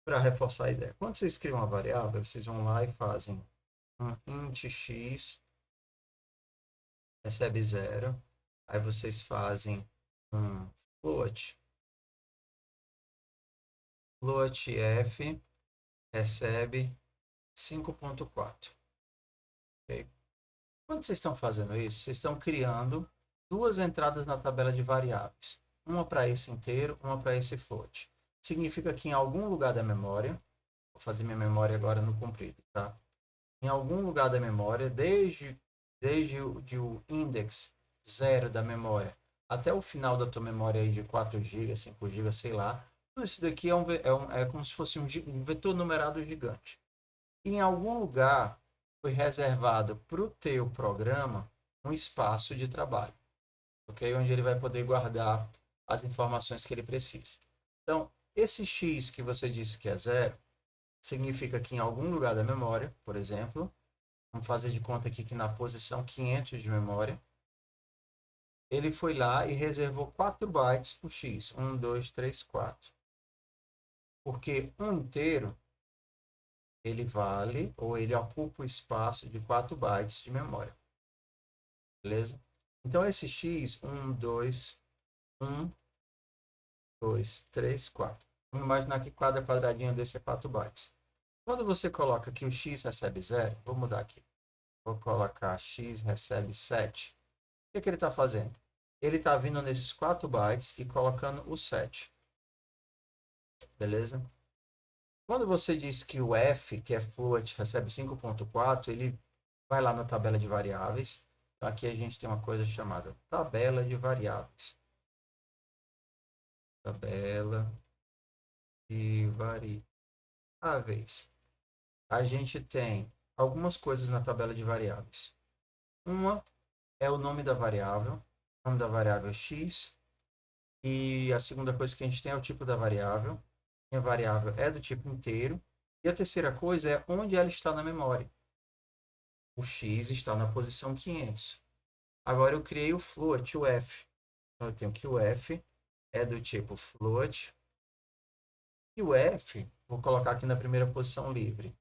para reforçar a ideia. Quando vocês criam uma variável, vocês vão lá e fazem um int x recebe 0. Aí vocês fazem um float f recebe 5.4. Okay? Quando vocês estão fazendo isso, vocês estão criando duas entradas na tabela de variáveis. Uma para esse inteiro, uma para esse float. Significa que em algum lugar da memória, vou fazer minha memória agora no comprido, tá? Em algum lugar da memória, desde o index 0 da memória até o final da tua memória aí de 4 GB, 5 GB, sei lá, tudo isso daqui é como se fosse um vetor numerado gigante. E em algum lugar foi reservado para o teu programa um espaço de trabalho, ok? Onde ele vai poder guardar as informações que ele precisa. Então, esse x que você disse que é 0, significa que em algum lugar da memória, por exemplo, vamos fazer de conta aqui que na posição 500 de memória, ele foi lá e reservou 4 bytes para o x. 1, 2, 3, 4. Porque um inteiro, ele vale, ou ele ocupa o espaço de 4 bytes de memória. Beleza? Então, esse x, 1, 2, 1, 2, 3, 4. Vamos imaginar que cada quadradinho desse é 4 bytes. Quando você coloca que o x recebe 0, vou mudar aqui. Vou colocar x recebe 7. O que ele está fazendo? Ele está vindo nesses 4 bytes e colocando o 7. Beleza? Quando você diz que o f, que é float, recebe 5.4, ele vai lá na tabela de variáveis. Então, aqui a gente tem uma coisa chamada tabela de variáveis. Tabela de variáveis. A gente tem algumas coisas na tabela de variáveis. Uma é o nome da variável. O nome da variável é x. E a segunda coisa que a gente tem é o tipo da variável. A variável é do tipo inteiro. E a terceira coisa é onde ela está na memória. O x está na posição 500. Agora eu criei o float, o f. Então eu tenho que o f é do tipo float. E o f, vou colocar aqui na primeira posição livre.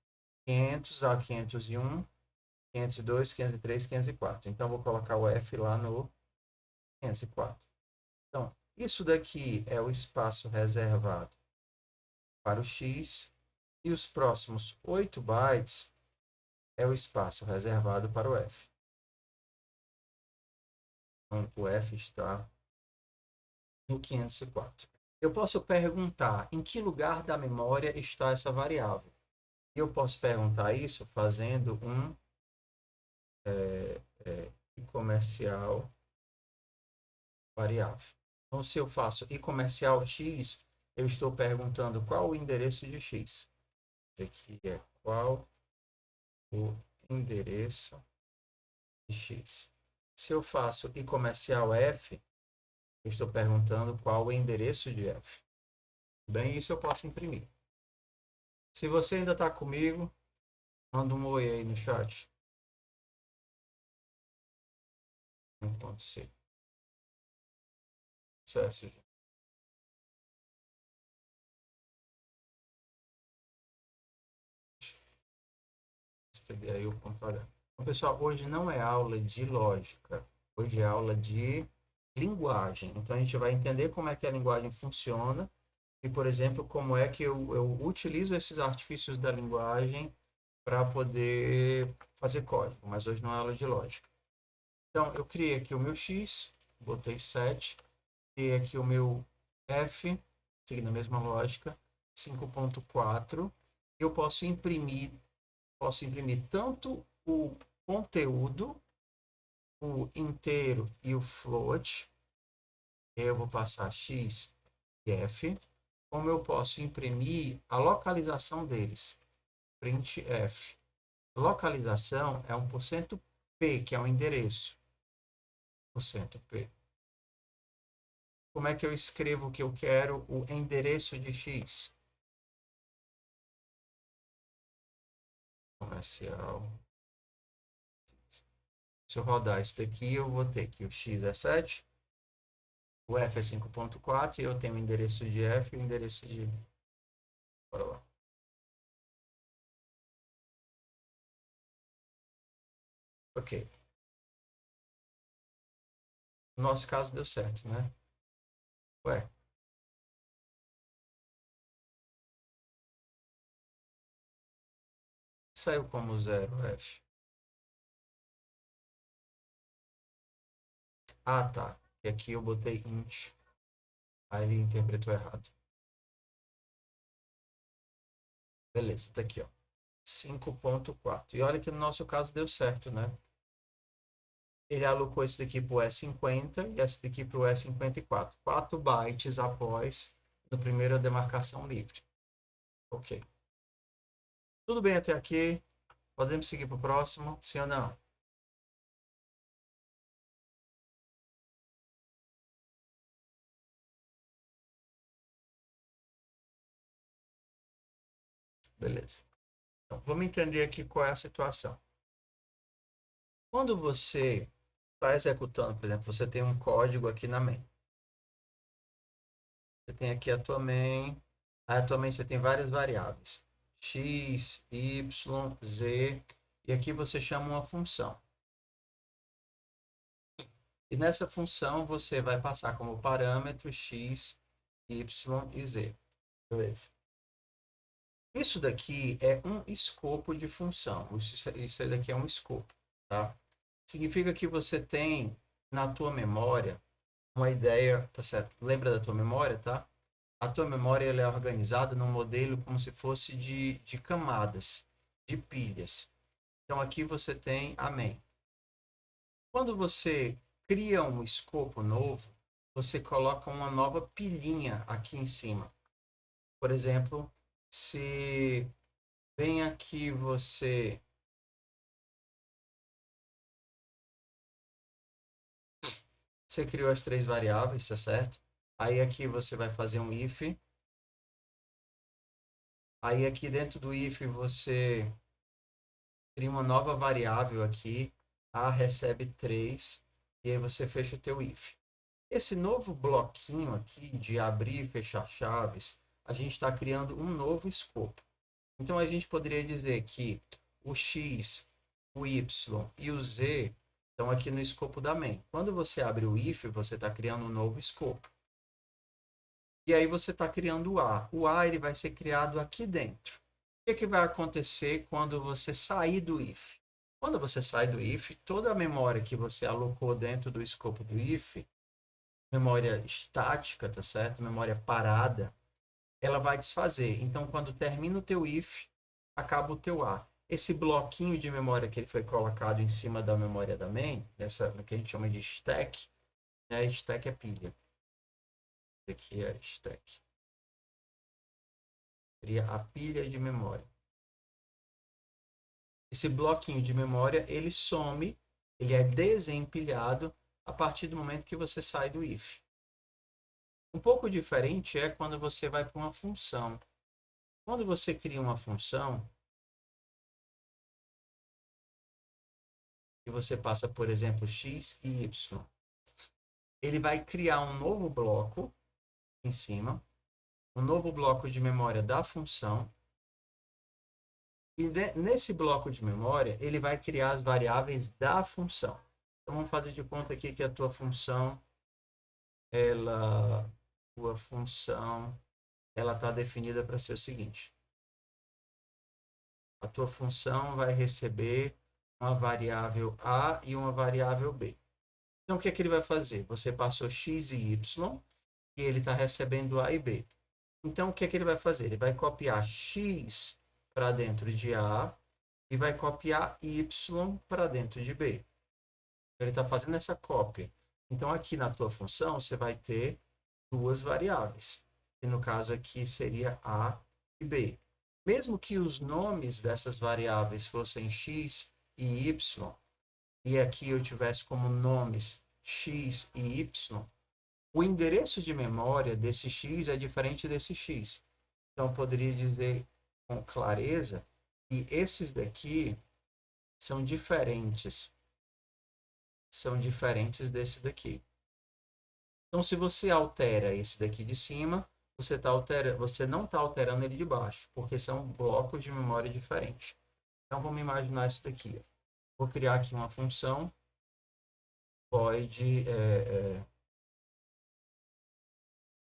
500 a 501, 502, 503, 504. Então vou colocar o f lá no 504. Então, isso daqui é o espaço reservado para o x. E os próximos 8 bytes é o espaço reservado para o f. Então, o f está no 504. Eu posso perguntar em que lugar da memória está essa variável. E eu posso perguntar isso fazendo um comercial variável. Então, se eu faço e comercial x, eu estou perguntando qual o endereço de x. Esse aqui é qual o endereço de x. Se eu faço e comercial f, eu estou perguntando qual o endereço de f. Bem, isso eu posso imprimir. Se você ainda está comigo, manda um oi aí no chat. Ponto C. Sucesso, gente. Aí o ponto H. Então, pessoal, hoje não é aula de lógica. Hoje é aula de linguagem. Então, a gente vai entender como é que a linguagem funciona e, por exemplo, como é que eu utilizo esses artifícios da linguagem para poder fazer código. Mas hoje não é aula de lógica. Então, eu criei aqui o meu x, botei 7, criei aqui o meu f, seguindo a mesma lógica, 5.4. Eu posso imprimir tanto o conteúdo, o inteiro e o float. Eu vou passar x e f, como eu posso imprimir a localização deles. Printf. Localização é um %p, que é o endereço. %p. Como é que eu escrevo que eu quero o endereço de x? Comercial. Se eu rodar isso daqui, eu vou ter que o x é 7, o f é 5.4 e eu tenho o endereço de f e o endereço de... Bora lá. Ok. No nosso caso deu certo, né? Ué. Saiu como 0, F. Ah, tá. E aqui eu botei int. Aí ele interpretou errado. Beleza, tá aqui, ó. 5.4. E olha que no nosso caso deu certo, né? Ele alocou esse daqui para o E50 e esse daqui para o E54. 4 bytes após a primeira demarcação livre. Ok. Tudo bem até aqui? Podemos seguir para o próximo? Sim ou não? Beleza. Então, vamos entender aqui qual é a situação. Quando você está executando, por exemplo, você tem um código aqui na main. Você tem aqui a tua main. A tua main você tem várias variáveis. X, Y, Z. E aqui você chama uma função. E nessa função você vai passar como parâmetro x, y e z. Beleza. Isso daqui é um escopo de função. Isso daqui é um escopo, tá? Significa que você tem na tua memória uma ideia, tá certo? Lembra da tua memória, tá? A tua memória ela é organizada num modelo como se fosse de camadas, de pilhas. Então aqui você tem a main. Quando você cria um escopo novo, você coloca uma nova pilhinha aqui em cima. Por exemplo, se vem aqui você criou as 3 variáveis, tá certo? Aí aqui você vai fazer um if. Aí aqui dentro do if você cria uma nova variável aqui, a recebe 3, e aí você fecha o teu if. Esse novo bloquinho aqui de abrir e fechar chaves, a gente está criando um novo escopo. Então a gente poderia dizer que o x, o y e o z estão aqui no escopo da main. Quando você abre o if, você está criando um novo escopo. E aí você está criando o a. O a ele vai ser criado aqui dentro. O que vai acontecer quando você sair do if? Quando você sai do if, toda a memória que você alocou dentro do escopo do if, memória estática, tá certo? Memória parada, ela vai desfazer. Então, quando termina o teu if, acaba o teu a. Esse bloquinho de memória que ele foi colocado em cima da memória da main, essa que a gente chama de stack, né? Stack é pilha. Aqui é stack. Seria a pilha de memória. Esse bloquinho de memória, ele some, ele é desempilhado a partir do momento que você sai do if. Um pouco diferente é quando você vai para uma função. Quando você cria uma função, e você passa, por exemplo, x e y, ele vai criar um novo bloco em cima, um novo bloco de memória da função, e nesse bloco de memória, ele vai criar as variáveis da função. Então, vamos fazer de conta aqui que a tua função, ela está definida para ser o seguinte. A tua função vai receber uma variável a e uma variável b. Então, o que é que ele vai fazer? Você passou x e y, e ele está recebendo a e b. Então, o que é que ele vai fazer? Ele vai copiar x para dentro de a e vai copiar y para dentro de b. Ele está fazendo essa cópia. Então, aqui na tua função, você vai ter duas variáveis. E no caso aqui seria a e b. Mesmo que os nomes dessas variáveis fossem x e y, e aqui eu tivesse como nomes x e y, o endereço de memória desse x é diferente desse x. Então, eu poderia dizer com clareza que esses daqui são diferentes desse daqui. Então, se você altera esse daqui de cima, você não está alterando ele de baixo, porque são blocos de memória diferentes. Então, vamos imaginar isso daqui. Vou criar aqui uma função void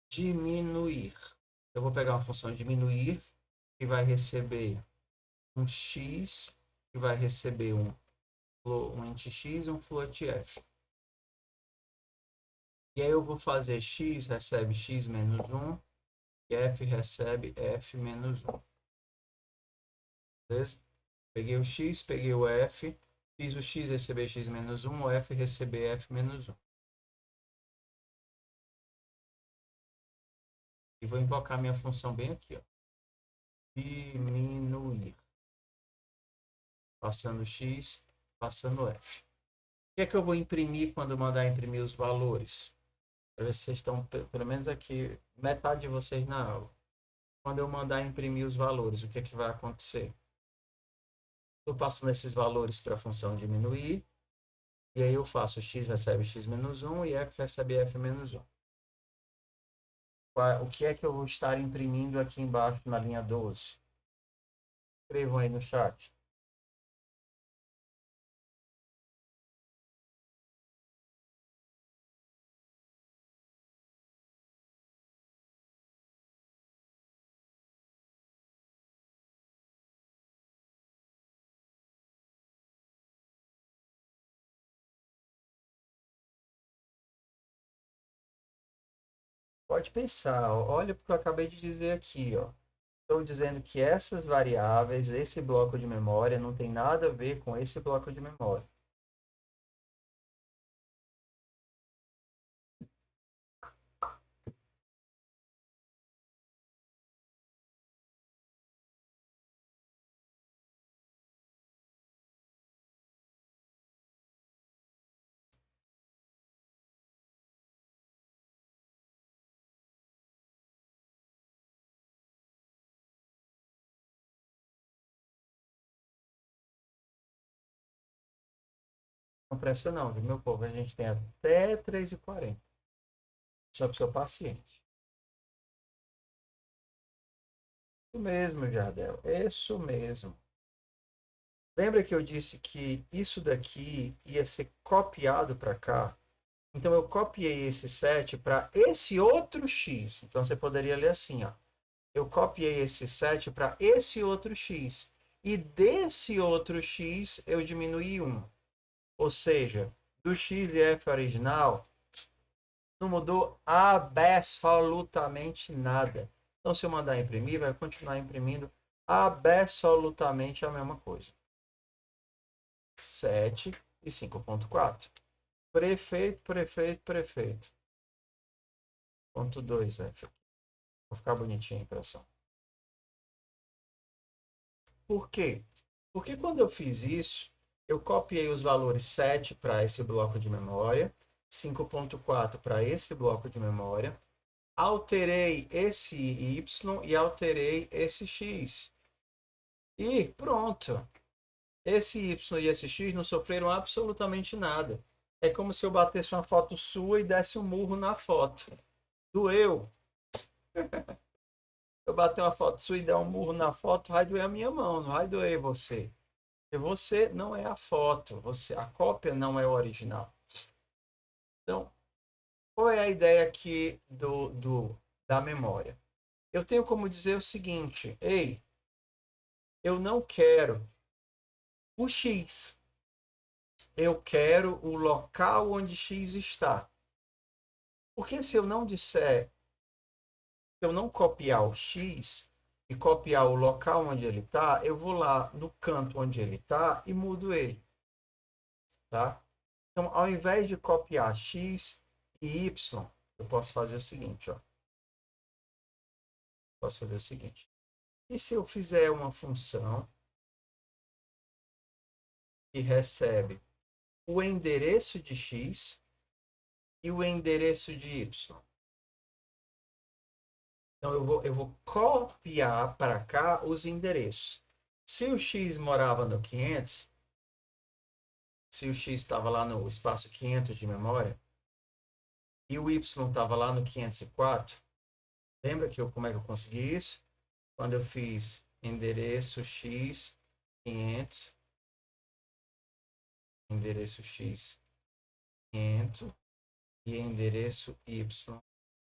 diminuir. Eu vou pegar uma função diminuir que vai receber um x, que vai receber um int x e um float f. E aí eu vou fazer x recebe x menos 1 e f recebe f menos 1. Beleza? Peguei o x, peguei o f, fiz o x receber x menos 1, o f receber f menos 1. E vou invocar minha função bem aqui, ó. Diminuir. Passando x, passando f. O que é que eu vou imprimir quando mandar imprimir os valores? Para ver se vocês estão, pelo menos aqui, metade de vocês na aula. Quando eu mandar imprimir os valores, o que é que vai acontecer? Estou passando esses valores para a função diminuir, e aí eu faço x recebe x menos 1 e f recebe f menos 1. O que é que eu vou estar imprimindo aqui embaixo na linha 12? Escrevam aí no chat. Pode pensar, ó, olha o que eu acabei de dizer aqui, ó. Estou dizendo que essas variáveis, esse bloco de memória, não tem nada a ver com esse bloco de memória. Não pressa não, viu, meu povo? A gente tem até 3h40. Só para o seu paciente. Isso mesmo, Jardel. Isso mesmo. Lembra que eu disse que isso daqui ia ser copiado para cá? Então, eu copiei esse 7 para esse outro x. Então, você poderia ler assim, ó. Eu copiei esse 7 para esse outro x. E desse outro x, eu diminui 1. Ou seja, do x e f original, não mudou absolutamente nada. Então, se eu mandar imprimir, vai continuar imprimindo absolutamente a mesma coisa. 7 e 5.4. Prefeito, prefeito, prefeito. Ponto 2, F. Vai ficar bonitinha a impressão. Por quê? Porque quando eu fiz isso, eu copiei os valores 7 para esse bloco de memória, 5.4 para esse bloco de memória, alterei esse y e alterei esse x. E pronto. Esse y e esse x não sofreram absolutamente nada. É como se eu batesse uma foto sua e desse um murro na foto. Doeu. Eu bater uma foto sua e der um murro na foto, vai doer a minha mão, não vai doer você. Porque você não é a foto, a cópia não é o original. Então, qual é a ideia aqui da memória? Eu tenho como dizer o seguinte: ei, eu não quero o x, eu quero o local onde x está. Porque se eu não disser, se eu não copiar o x e copiar o local onde ele está, eu vou lá no canto onde ele está e mudo ele. Tá? Então, ao invés de copiar x e y, eu posso fazer o seguinte, ó. Posso fazer o seguinte. E se eu fizer uma função que recebe o endereço de x e o endereço de y? Então, eu vou copiar para cá os endereços. Se o x morava no 500, se o x estava lá no espaço 500 de memória, e o y estava lá no 504, lembra como é que eu consegui isso? Quando eu fiz endereço x 500 endereço X 500 e endereço Y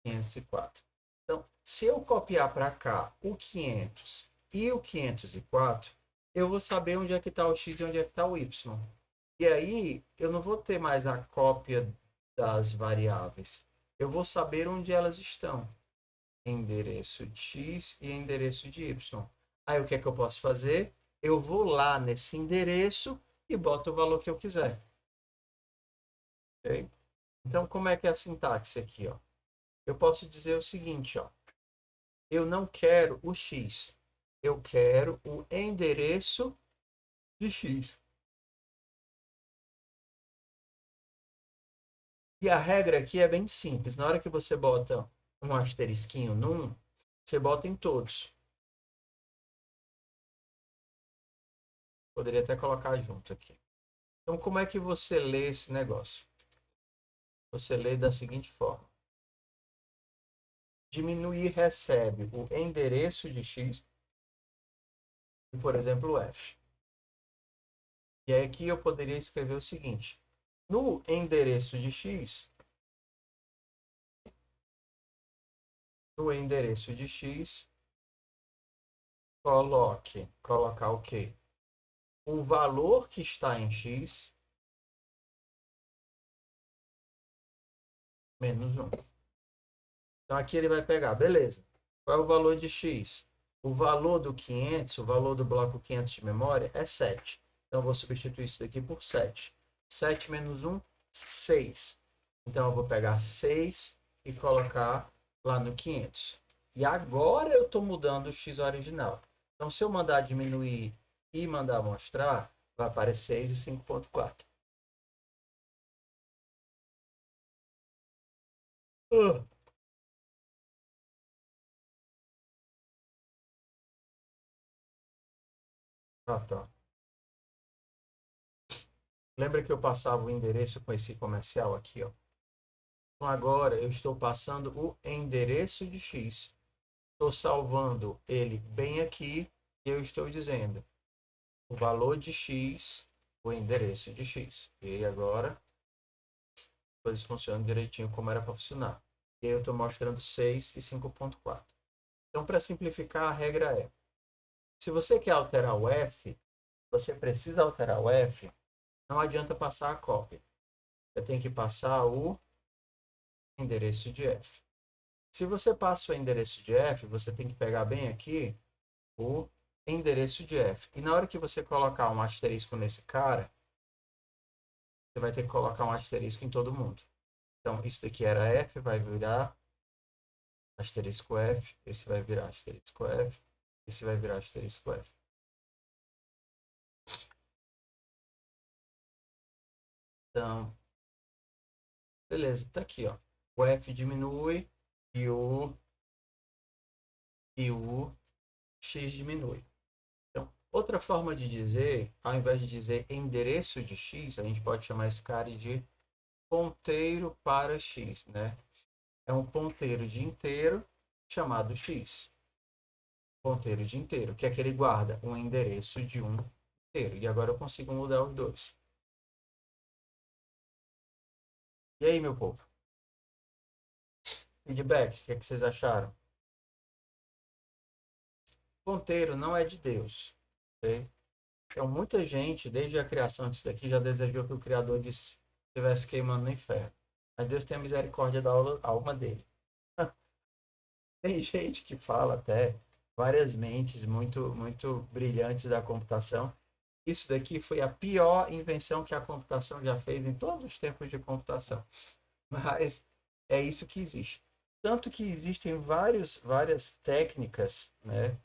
504. Então, se eu copiar para cá o 500 e o 504, eu vou saber onde é que está o X e onde é que está o Y. E aí, eu não vou ter mais a cópia das variáveis. Eu vou saber onde elas estão. Endereço de X e endereço de Y. Aí, o que é que eu posso fazer? Eu vou lá nesse endereço e boto o valor que eu quiser. Okay? Então, como é que é a sintaxe aqui? Ó? Eu posso dizer o seguinte, ó. Eu não quero o X. Eu quero o endereço de X. E a regra aqui é bem simples. Na hora que você bota um asterisquinho num, você bota em todos. Poderia até colocar junto aqui. Então, como é que você lê esse negócio? Você lê da seguinte forma. Diminuir recebe o endereço de X e, por exemplo, F. E aí aqui eu poderia escrever o seguinte. No endereço de X, colocar o quê? O valor que está em X menos 1. Então aqui ele vai pegar, beleza. Qual é o valor de X? O valor do 500, o valor do bloco 500 de memória é 7. Então eu vou substituir isso daqui por 7. 7 menos 1, 6. Então eu vou pegar 6 e colocar lá no 500. E agora eu estou mudando o X original. Então se eu mandar diminuir e mandar mostrar, vai aparecer 6 e 5.4. Ah, tá. Lembra que eu passava o endereço com esse comercial aqui, ó? Então agora eu estou passando o endereço de X. Estou salvando ele bem aqui e eu estou dizendo o valor de X, o endereço de X. E agora as coisas funcionam direitinho como era para funcionar. E aí eu estou mostrando 6 e 5.4. Então, para simplificar, a regra é: se você quer alterar o F, você precisa alterar o F, não adianta passar a cópia. Você tem que passar o endereço de F. Se você passa o endereço de F, você tem que pegar bem aqui o endereço de F. E na hora que você colocar um asterisco nesse cara, você vai ter que colocar um asterisco em todo mundo. Então, isso daqui era F, vai virar asterisco F, esse vai virar asterisco F, esse vai virar asterisco F. Então, beleza, tá aqui, ó. O F diminui e o X diminui. Então, outra forma de dizer, ao invés de dizer endereço de X, a gente pode chamar esse cara de ponteiro para X, né? É um ponteiro de inteiro chamado X. Ponteiro de inteiro, que é que ele guarda um endereço de um inteiro. E agora eu consigo mudar os dois. E aí, meu povo? Feedback, o que é que vocês acharam? Ponteiro não é de Deus. Okay? Então, muita gente, desde a criação disso daqui, já desejou que o Criador estivesse queimando no inferno. Mas Deus tem a misericórdia da alma dele. Tem gente que fala até, várias mentes muito brilhantes da computação. Isso daqui foi a pior invenção que a computação já fez em todos os tempos de computação. Mas é isso que existe. Tanto que existem várias técnicas, né,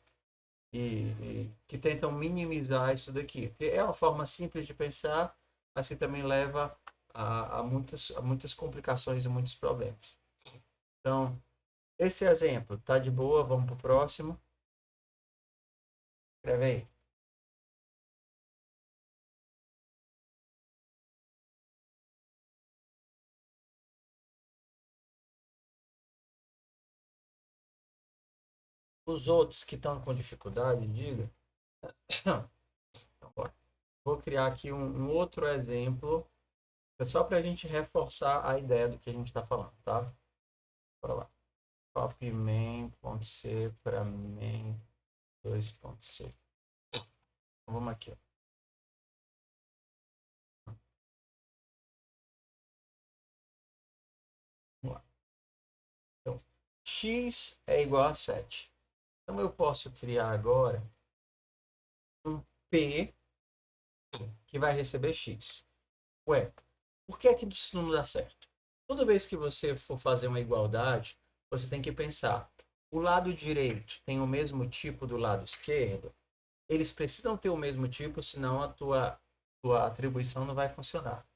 que tentam minimizar isso daqui. Porque é uma forma simples de pensar, assim também leva a muitas complicações e muitos problemas. Então, esse exemplo tá de boa, vamos para o próximo. Escreve aí. Os outros que estão com dificuldade, diga. Então, bora. Vou criar aqui um outro exemplo, só para a gente reforçar a ideia do que a gente está falando, tá? Bora lá. Copy main.c para main2.c. Então, vamos aqui, ó. Vamos lá. Então, x é igual a 7. Então, eu posso criar agora um P que vai receber x. Ué, por que é que isso não dá certo? Toda vez que você for fazer uma igualdade, você tem que pensar, o lado direito tem o mesmo tipo do lado esquerdo? Eles precisam ter o mesmo tipo, senão a tua atribuição não vai funcionar.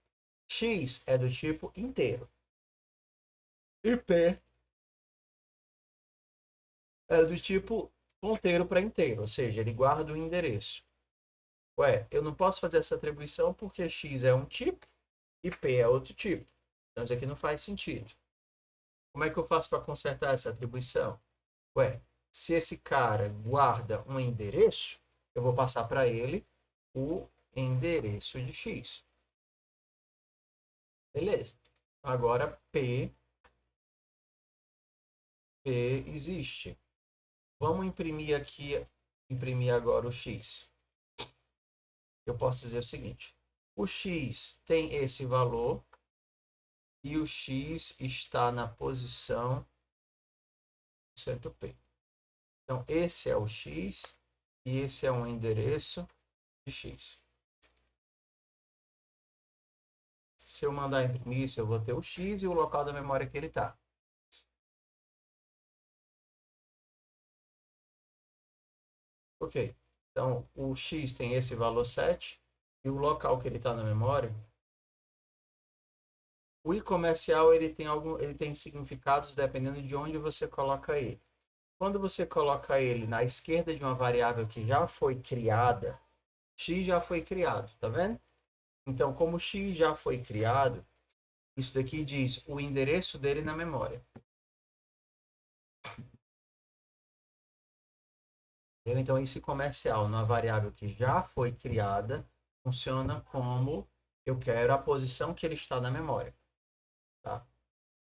X é do tipo inteiro. E P é do tipo ponteiro para inteiro, ou seja, ele guarda o endereço. Ué, eu não posso fazer essa atribuição porque X é um tipo e P é outro tipo. Então isso aqui não faz sentido. Como é que eu faço para consertar essa atribuição? Ué, se esse cara guarda um endereço, eu vou passar para ele o endereço de X. Beleza. Agora P existe. Vamos imprimir aqui, imprimir agora o X. Eu posso dizer o seguinte: o X tem esse valor e o X está na posição certo P. Então, esse é o X e esse é um endereço de X. Se eu mandar imprimir isso, eu vou ter o X e o local da memória que ele está. Ok. Então, o X tem esse valor 7 e o local que ele está na memória. O i comercial ele tem significados dependendo de onde você coloca ele. Quando você coloca ele na esquerda de uma variável que já foi criada, x já foi criado, tá vendo? Então, como x já foi criado, isso daqui diz o endereço dele na memória. Então, esse comercial numa variável que já foi criada funciona como eu quero a posição que ele está na memória. Tá?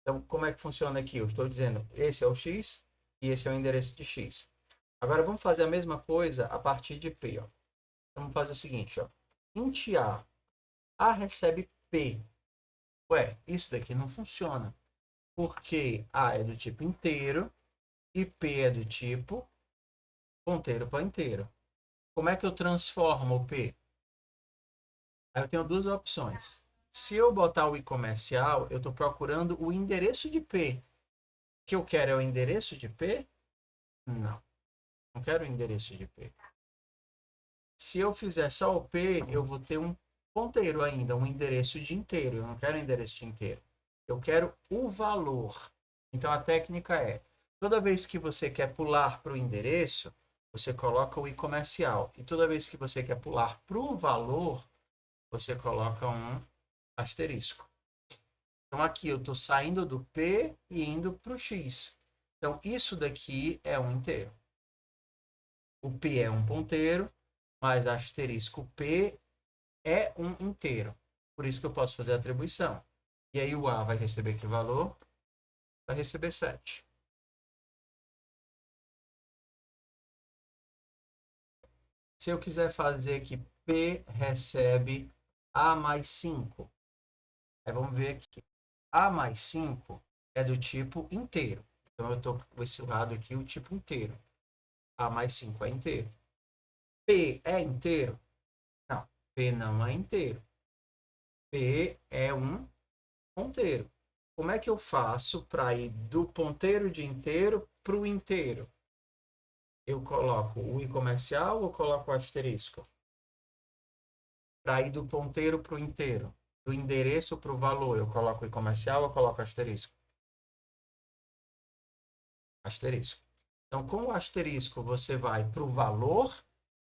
Então, como é que funciona aqui? Eu estou dizendo, esse é o x e esse é o endereço de x. Agora, vamos fazer a mesma coisa a partir de P. Ó. Vamos fazer o seguinte, ó. Int A recebe P. Ué, isso daqui não funciona. Porque A é do tipo inteiro e P é do tipo ponteiro para inteiro. Como é que eu transformo o P? Aí eu tenho duas opções. Se eu botar o i comercial, eu estou procurando o endereço de P. O que eu quero é o endereço de P? Não, não quero o endereço de P. Se eu fizer só o P, eu vou ter um ponteiro ainda, um endereço de inteiro. Eu não quero o endereço de inteiro. Eu quero o valor. Então a técnica é, toda vez que você quer pular para o endereço, você coloca o i comercial. E toda vez que você quer pular para o valor, você coloca um asterisco. Então aqui eu estou saindo do P e indo para o X. Então isso daqui é um inteiro. O P é um ponteiro, mas asterisco P é um inteiro. Por isso que eu posso fazer a atribuição. E aí o A vai receber que valor? Vai receber 7. Se eu quiser fazer que P recebe A mais 5, aí vamos ver aqui. A mais 5 é do tipo inteiro. Então eu estou com esse lado aqui, o tipo inteiro. A mais 5 é inteiro. P é inteiro? Não, P não é inteiro. P é um ponteiro. Como é que eu faço para ir do ponteiro de inteiro para o inteiro? Eu coloco o i comercial ou coloco o asterisco? Para ir do ponteiro para o inteiro, do endereço para o valor, eu coloco o i comercial ou coloco asterisco? Asterisco. Então, com o asterisco, você vai para o valor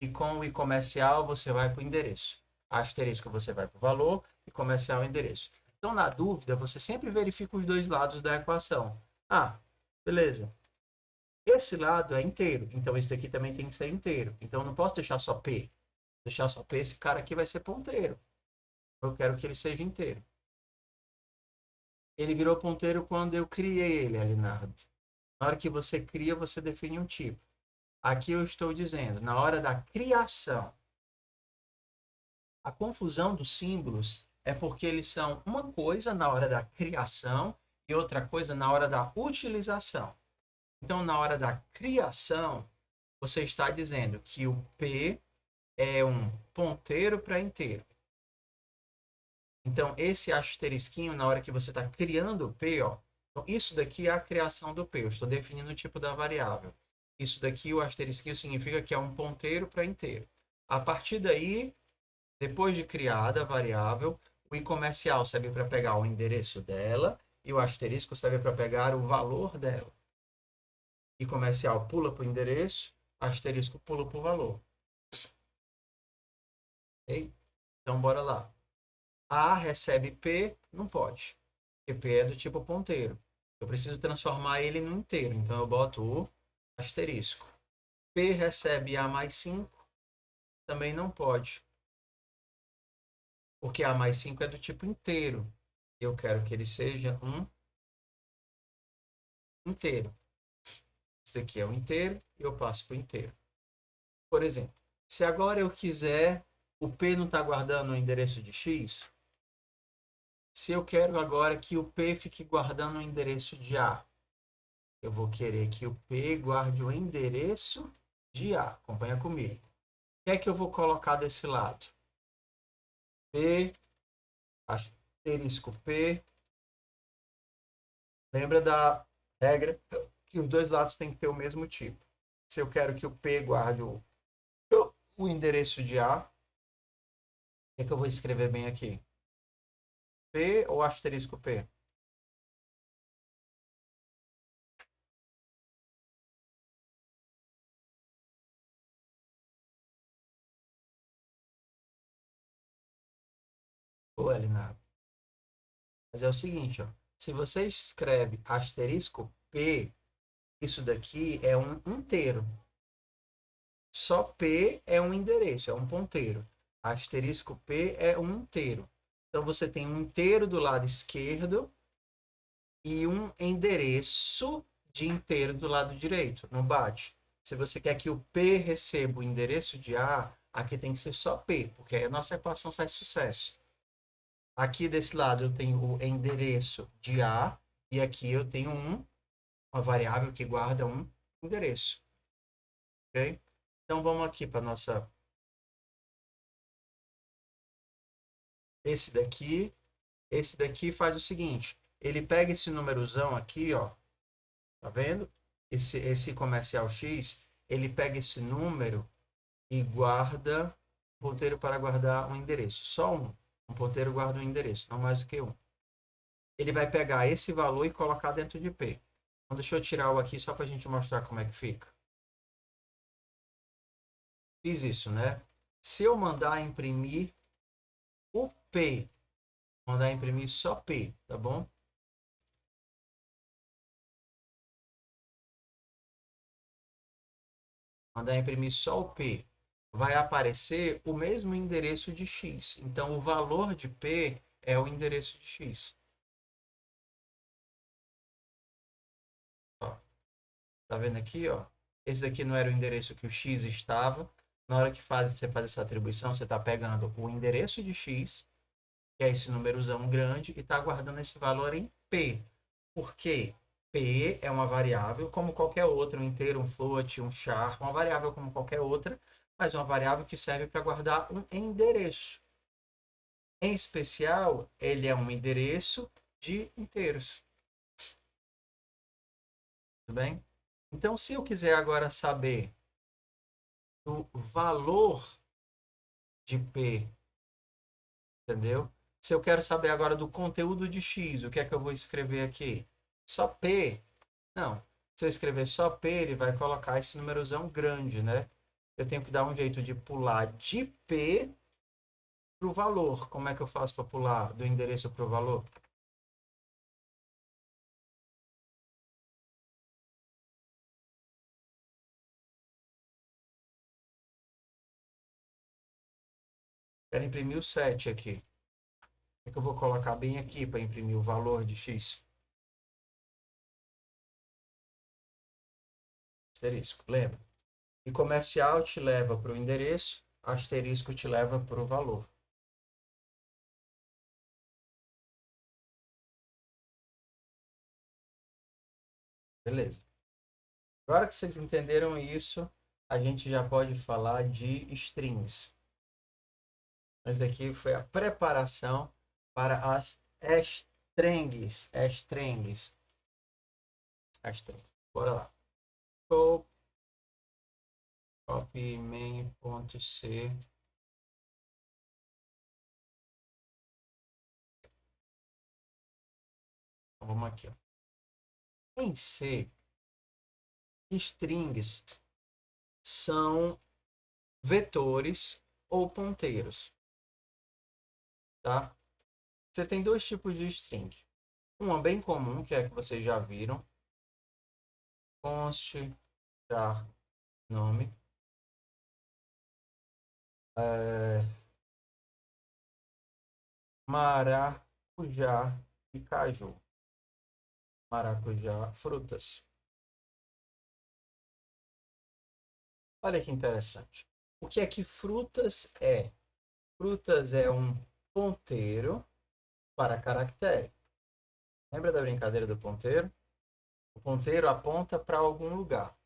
e com o i comercial, você vai para o endereço. Asterisco, você vai para o valor e comercial, é o endereço. Então, na dúvida, você sempre verifica os dois lados da equação. Ah, beleza. Esse lado é inteiro, então esse daqui também tem que ser inteiro. Então, eu não posso deixar só P. Deixar só P, esse cara aqui vai ser ponteiro. Eu quero que ele seja inteiro. Ele virou ponteiro quando eu criei ele, Alinardo. Na hora que você cria, você define um tipo. Aqui eu estou dizendo, na hora da criação. A confusão dos símbolos é porque eles são uma coisa na hora da criação e outra coisa na hora da utilização. Então, na hora da criação, você está dizendo que o P é um ponteiro para inteiro. Então, esse asterisquinho, na hora que você está criando o P, ó, então, isso daqui é a criação do P. Eu estou definindo o tipo da variável. Isso daqui, o asterisquinho, significa que é um ponteiro para inteiro. A partir daí, depois de criada a variável, o i-comercial serve para pegar o endereço dela e o asterisco serve para pegar o valor dela. I-comercial pula para o endereço, asterisco pula para o valor. Okay? Então, bora lá. A recebe P, não pode, porque P é do tipo ponteiro. Eu preciso transformar ele no inteiro, então eu boto o asterisco. P recebe A mais 5, também não pode, porque A mais 5 é do tipo inteiro. Eu quero que ele seja um inteiro. Isso daqui é o inteiro e eu passo para o inteiro. Por exemplo, se agora eu quiser, o P não está guardando o endereço de X, se eu quero agora que o P fique guardando o endereço de A, eu vou querer que o P guarde o endereço de A. Acompanha comigo. O que é que eu vou colocar desse lado? P, asterisco P. Lembra da regra que os dois lados têm que ter o mesmo tipo. Se eu quero que o P guarde o endereço de A, o que é que eu vou escrever bem aqui? P ou asterisco P? Ou L nada. Mas é o seguinte, ó. Se você escreve asterisco P, isso daqui é um inteiro. Só P é um endereço, é um ponteiro. Asterisco P é um inteiro. Então você tem um inteiro do lado esquerdo e um endereço de inteiro do lado direito. Não bate. Se você quer que o P receba o endereço de A, aqui tem que ser só P, porque aí a nossa equação sai sucesso. Aqui desse lado eu tenho o endereço de A e aqui eu tenho uma variável que guarda um endereço. Ok? Então vamos aqui para nossa. Esse daqui faz o seguinte: ele pega esse númerozão aqui, ó, tá vendo? Esse comercial X, ele pega esse número e guarda um ponteiro para guardar um endereço. Só um. Um ponteiro guarda um endereço, não mais do que um. Ele vai pegar esse valor e colocar dentro de P. Então, deixa eu tirar o aqui só para a gente mostrar como é que fica. Fiz isso, né? Se eu mandar imprimir o P, mandar imprimir só P, tá bom? Mandar imprimir só o P, vai aparecer o mesmo endereço de X. Então, o valor de P é o endereço de X. Ó, tá vendo aqui, ó? Esse aqui não era o endereço que o X estava. Na hora que você faz essa atribuição, você está pegando o endereço de X, que é esse númerozão grande, e está guardando esse valor em P. Por quê? P é uma variável como qualquer outra, um inteiro, um float, um char, uma variável como qualquer outra, mas uma variável que serve para guardar um endereço. Em especial, ele é um endereço de inteiros. Tudo bem? Então, se eu quiser agora saber do valor de P, entendeu? Se eu quero saber agora do conteúdo de X, o que é que eu vou escrever aqui? Só P? Não. Se eu escrever só P, ele vai colocar esse númerozão grande, né? Eu tenho que dar um jeito de pular de P para o valor. Como é que eu faço para pular do endereço para o valor? Quero imprimir o 7 aqui. O que eu vou colocar bem aqui para imprimir o valor de x? Asterisco, lembra? E comercial te leva para o endereço, asterisco te leva para o valor. Beleza. Agora que vocês entenderam isso, a gente já pode falar de strings. Mas daqui foi a preparação para as strings. Strings. Strings. Bora lá. Copy main.c. Então, vamos aqui. Ó. Em C, strings são vetores ou ponteiros. Tá? Você tem dois tipos de string. Uma bem comum, que é a que vocês já viram. Const char nome. Maracujá e caju. Maracujá, frutas. Olha que interessante. O que é que frutas é? Frutas é um ponteiro para caractere. Lembra da brincadeira do ponteiro? O ponteiro aponta para algum lugar.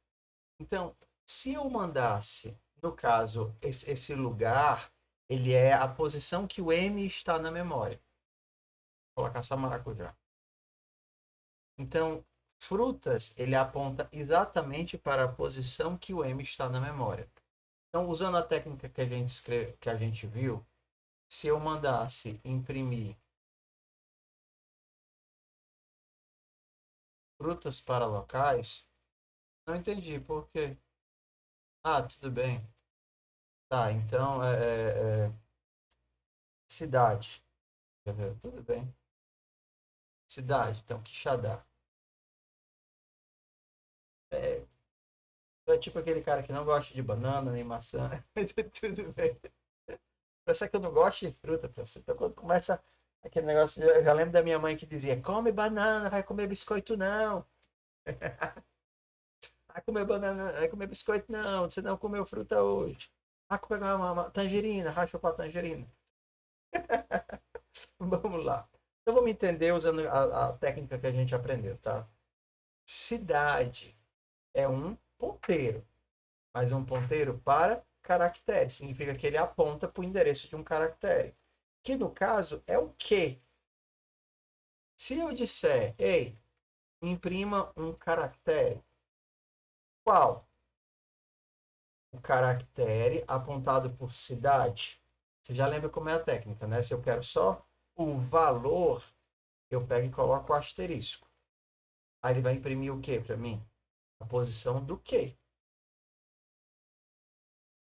Então, se eu mandasse, no caso, esse lugar, ele é a posição que o M está na memória. Vou colocar só maracujá. Então, frutas, ele aponta exatamente para a posição que o M está na memória. Então, usando a técnica que a gente viu, se eu mandasse imprimir frutas para locais, não entendi por quê. Ah, tudo bem. Tá, então cidade. Quer ver? Tudo bem. Cidade, então Quixadá. É, é tipo aquele cara que não gosta de banana nem maçã. Tudo bem. Parece que eu não gosto de fruta, professor. Então quando começa aquele negócio, eu já lembro da minha mãe que dizia: come banana, vai comer biscoito não. Vai comer banana, vai comer biscoito não, você não comeu fruta hoje. Vai comer uma tangerina, racha para tangerina. Vamos lá. Então vamos entender usando a técnica que a gente aprendeu, tá? Cidade é um ponteiro, mas um ponteiro para caractere. Significa que ele aponta para o endereço de um caractere. Que no caso é o quê? Se eu disser, ei, imprima um caractere, qual? O caractere apontado por cidade. Você já lembra como é a técnica, né? Se eu quero só o valor, eu pego e coloco o asterisco. Aí ele vai imprimir o que para mim? A posição do que.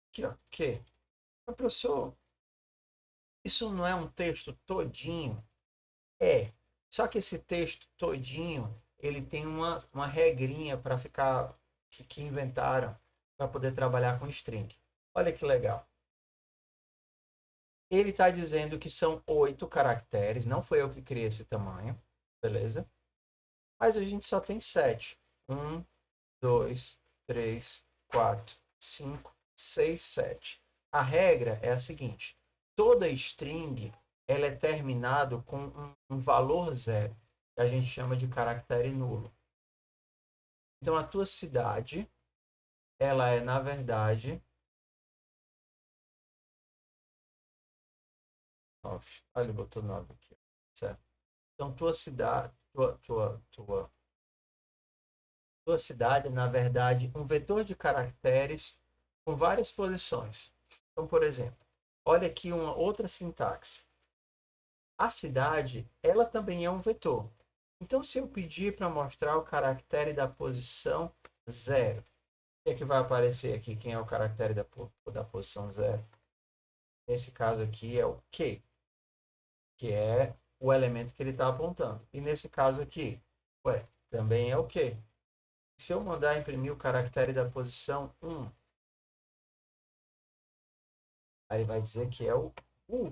Aqui, ó, que. Mas, professor, isso não é um texto todinho? É. Só que esse texto todinho, ele tem uma regrinha para ficar, que inventaram para poder trabalhar com string. Olha que legal. Ele está dizendo que são 8 caracteres, não foi eu que criei esse tamanho, beleza? Mas a gente só tem 7. 1, 2, 3, 4, 5, 6, 7. A regra é a seguinte: toda string ela é terminada com um valor zero, que a gente chama de caractere nulo. Então a tua cidade, ela é na verdade 9. Olha, ele botou 9 aqui, certo? Então tua cidade, tua cidade é na verdade um vetor de caracteres com várias posições. Então, por exemplo, olha aqui uma outra sintaxe. A cidade, ela também é um vetor. Então, se eu pedir para mostrar o caractere da posição 0, o que é que vai aparecer aqui? Quem é o caractere da posição 0? Nesse caso aqui é o Q, que é o elemento que ele está apontando. E nesse caso aqui, ué, também é o Q. Se eu mandar imprimir o caractere da posição 1, aí ele vai dizer que é o U.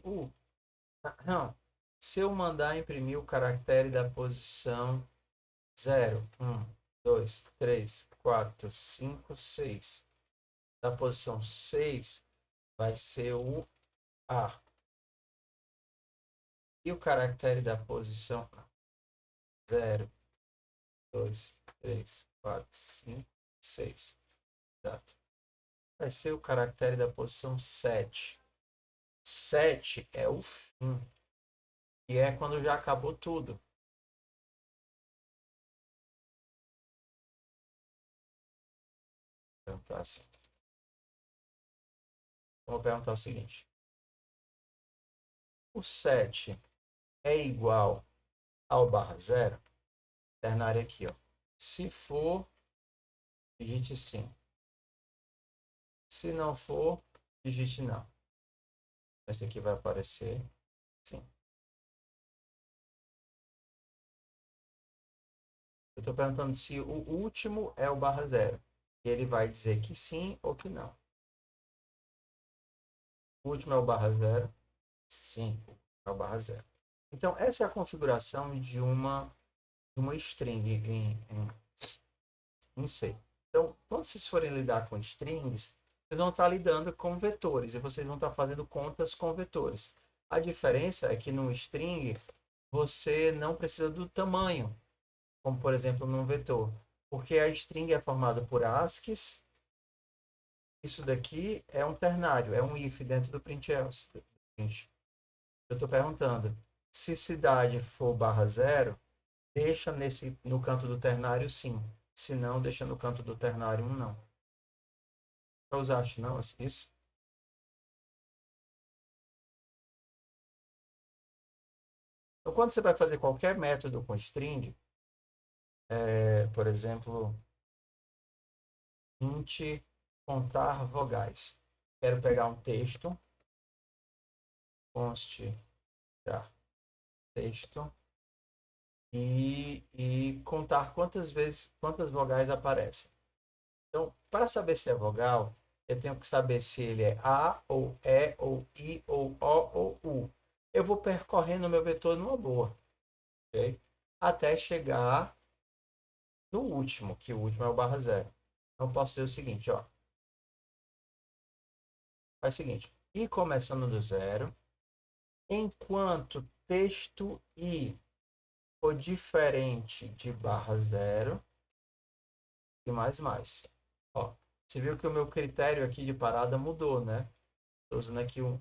U. Não. Se eu mandar imprimir o caractere da posição 0, 1, 2, 3, 4, 5, 6. Da posição 6 vai ser o A. E o caractere da posição 0, 2, 3, 4, 5, 6. Exato. Vai ser o caractere da posição 7. 7 é o fim. E é quando já acabou tudo. Então, tá assim. Vou perguntar o seguinte. O 7 é igual ao barra 0? Ternário aqui, ó. Se for, digite sim. Se não for, digite não. Este aqui vai aparecer sim. Eu estou perguntando se o último é o barra 0. E ele vai dizer que sim ou que não. O último é o barra 0. Sim, é o barra 0. Então, essa é a configuração de uma string em C. Então, quando vocês forem lidar com strings, vocês vão estar lidando com vetores e vocês vão estar fazendo contas com vetores. A diferença é que no string você não precisa do tamanho, como por exemplo num vetor, porque a string é formada por ASCIIs. Isso daqui é um ternário, é um if dentro do printelse. Eu estou perguntando, se cidade for barra 0, deixa no canto do ternário sim. Se não, deixa no canto do ternário um não. Para usaste não, isso? Então, quando você vai fazer qualquer método com string, por exemplo, int contar vogais. Quero pegar um texto, const texto, e contar quantas vogais aparecem. Então, para saber se é vogal, eu tenho que saber se ele é A, ou E, ou I, ou O, ou U. Eu vou percorrendo o meu vetor numa boa, ok? Até chegar no último, que o último é o barra 0. Então, eu posso dizer o seguinte, ó. Faz o seguinte, I começando do 0, enquanto texto I for diferente de barra 0, e mais. Ó, você viu que o meu critério aqui de parada mudou, né? Estou usando aqui um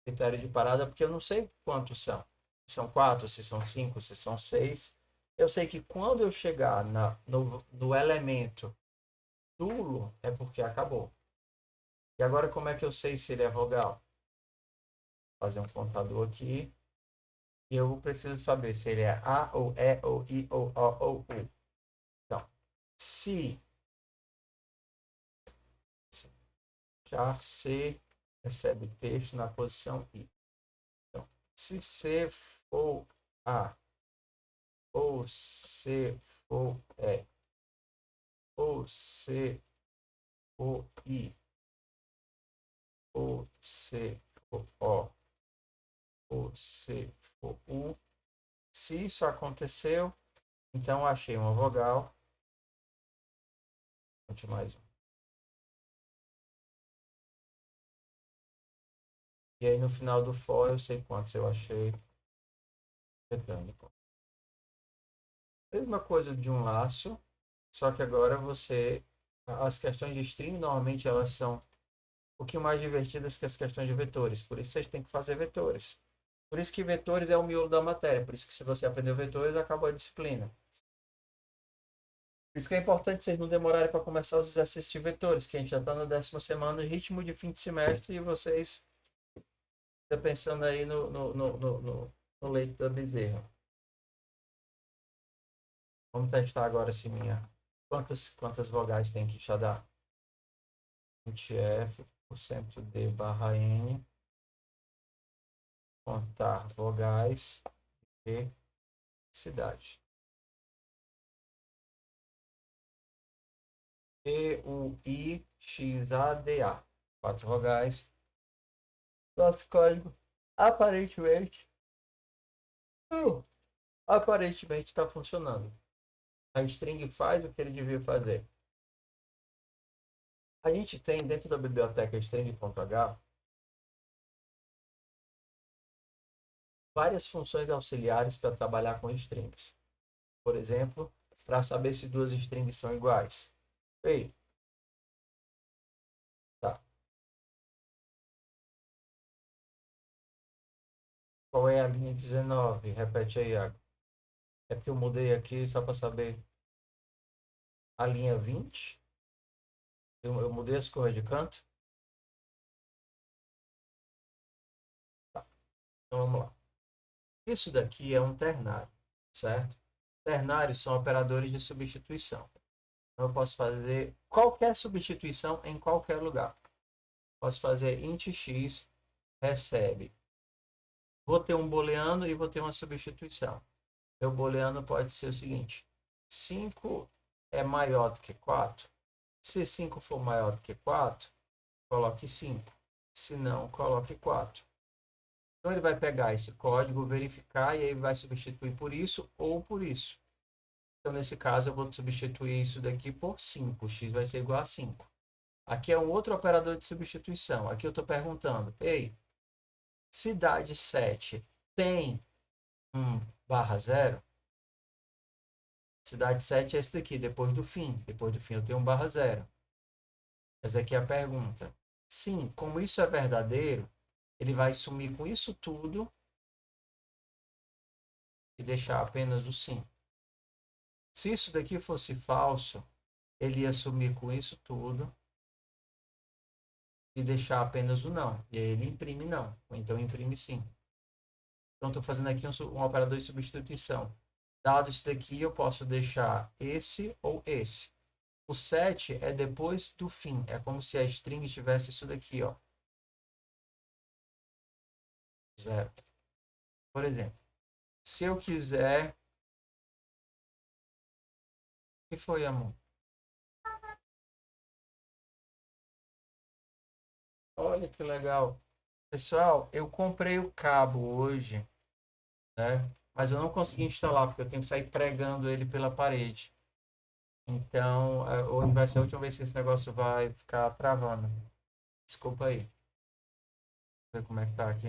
critério de parada porque eu não sei quantos são. Se são 4, se são 5, se são 6. Eu sei que quando eu chegar no elemento nulo é porque acabou. E agora como é que eu sei se ele é vogal? Vou fazer um contador aqui. E eu preciso saber se ele é A, ou E, ou I, ou O, ou U. Então, se já C recebe texto na posição I. Então, se C for A, ou C for E, ou C for I, ou C for O, ou C for U, se isso aconteceu, então achei uma vogal. Conte mais um. E aí no final do for eu sei quantos eu achei. Britânico. Mesma coisa de um laço, só que agora as questões de string normalmente elas são um pouquinho mais divertidas que as questões de vetores, por isso vocês têm que fazer vetores. Por isso que vetores é o miolo da matéria, por isso que se você aprendeu vetores, acabou a disciplina. Por isso que é importante vocês não demorarem para começar os exercícios de vetores, que a gente já está na 10ª semana, ritmo de fim de semestre, e vocês estão pensando aí no leite da bezerra. Vamos testar agora se quantas vogais tem que já dar. Int f por cento d barra n, contar vogais e cidade. P-U-I-X-A-D-A. 4 vogais. Nosso código aparentemente, aparentemente está funcionando. A string faz o que ele devia fazer. A gente tem dentro da biblioteca string.h várias funções auxiliares para trabalhar com strings. Por exemplo, para saber se duas strings são iguais. Ei, tá. Qual é a linha 19? Repete aí, Iago. É porque eu mudei aqui só para saber. A linha 20. Eu mudei as cores de canto. Tá. Então vamos lá. Isso daqui é um ternário, certo? Ternários são operadores de substituição. Então, eu posso fazer qualquer substituição em qualquer lugar. Posso fazer int x recebe. Vou ter um booleano e vou ter uma substituição. Meu booleano pode ser o seguinte: 5 é maior do que 4. Se 5 for maior do que 4, coloque 5. Se não, coloque 4. Então ele vai pegar esse código, verificar e aí vai substituir por isso ou por isso. Então nesse caso eu vou substituir isso daqui por 5. X vai ser igual a 5. Aqui é um outro operador de substituição. Aqui eu estou perguntando: ei, cidade 7 tem um barra 0? Cidade 7 é esse daqui, depois do fim. Depois do fim eu tenho um barra 0. Essa aqui é a pergunta. Sim, como isso é verdadeiro, ele vai sumir com isso tudo e deixar apenas o sim. Se isso daqui fosse falso, ele ia sumir com isso tudo e deixar apenas o não. E aí ele imprime não, ou então imprime sim. Então, estou fazendo aqui um operador de substituição. Dado isso daqui, eu posso deixar esse ou esse. O 7 é depois do fim. É como se a string tivesse isso daqui, ó. 0. Por exemplo, se eu quiser... O que foi, amor? Olha que legal. Pessoal, eu comprei o cabo hoje, né? Mas eu não consegui instalar, porque eu tenho que sair pregando ele pela parede. Então, hoje vai ser a última vez que esse negócio vai ficar travando. Desculpa aí. Ver como é que tá aqui.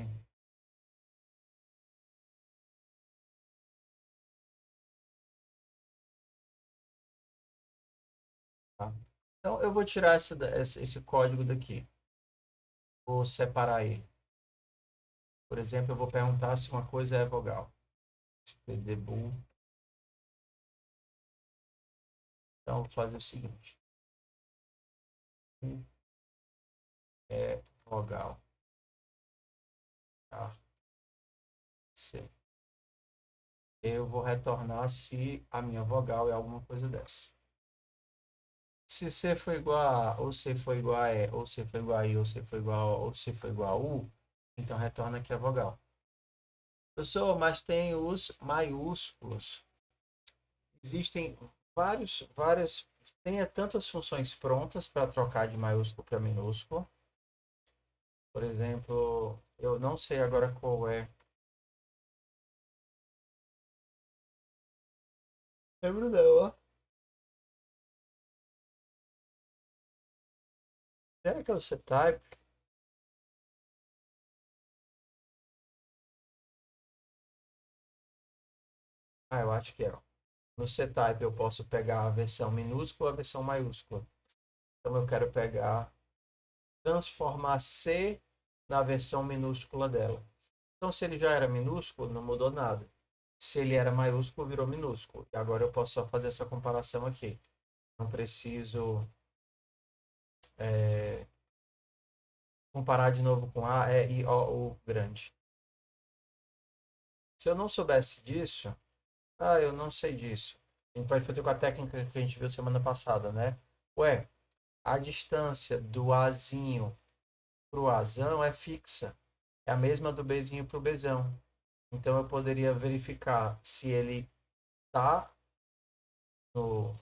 Tá? Então, eu vou tirar esse código daqui. Vou separar ele. Por exemplo, eu vou perguntar se uma coisa é vogal. stdbool. Então, eu vou fazer o seguinte. É vogal. Tá? C. Eu vou retornar se a minha vogal é alguma coisa dessa. Se C for igual a A, ou C for igual a E, ou C for igual a I, ou C for igual a, ou C for igual a U, então retorna aqui a vogal. Professor, mas tem os maiúsculos. Existem várias, tem tantas funções prontas para trocar de maiúsculo para minúsculo. Por exemplo, eu não sei agora qual é. Lembro não, ó. Será que é o C-Type? Ah, eu acho que é. No C-Type eu posso pegar a versão minúscula e a versão maiúscula. Então eu quero pegar, transformar C na versão minúscula dela. Então se ele já era minúsculo, não mudou nada. Se ele era maiúsculo, virou minúsculo. E agora eu posso só fazer essa comparação aqui. Não preciso comparar de novo com A, E, I, O, U grande. Se eu não soubesse disso, eu não sei disso. A gente pode fazer com a técnica que a gente viu semana passada, né? Ué, a distância do Azinho para o Azão é fixa. É a mesma do Bzinho para o Bzão. Então eu poderia verificar se ele tá no...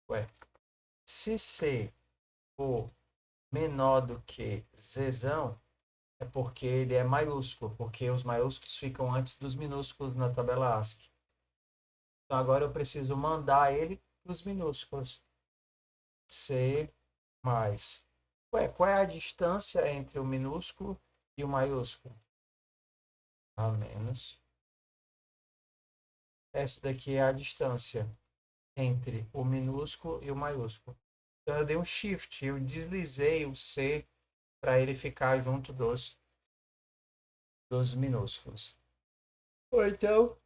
Ué, Se C for menor do que Zzão, é porque ele é maiúsculo, porque os maiúsculos ficam antes dos minúsculos na tabela ASCII. Então agora eu preciso mandar ele para os minúsculos. C mais. Ué, qual é a distância entre o minúsculo e o maiúsculo? A menos. Essa daqui é a distância entre o minúsculo e o maiúsculo. Então eu dei um shift, eu deslizei o C para ele ficar junto dos minúsculos. Ou então.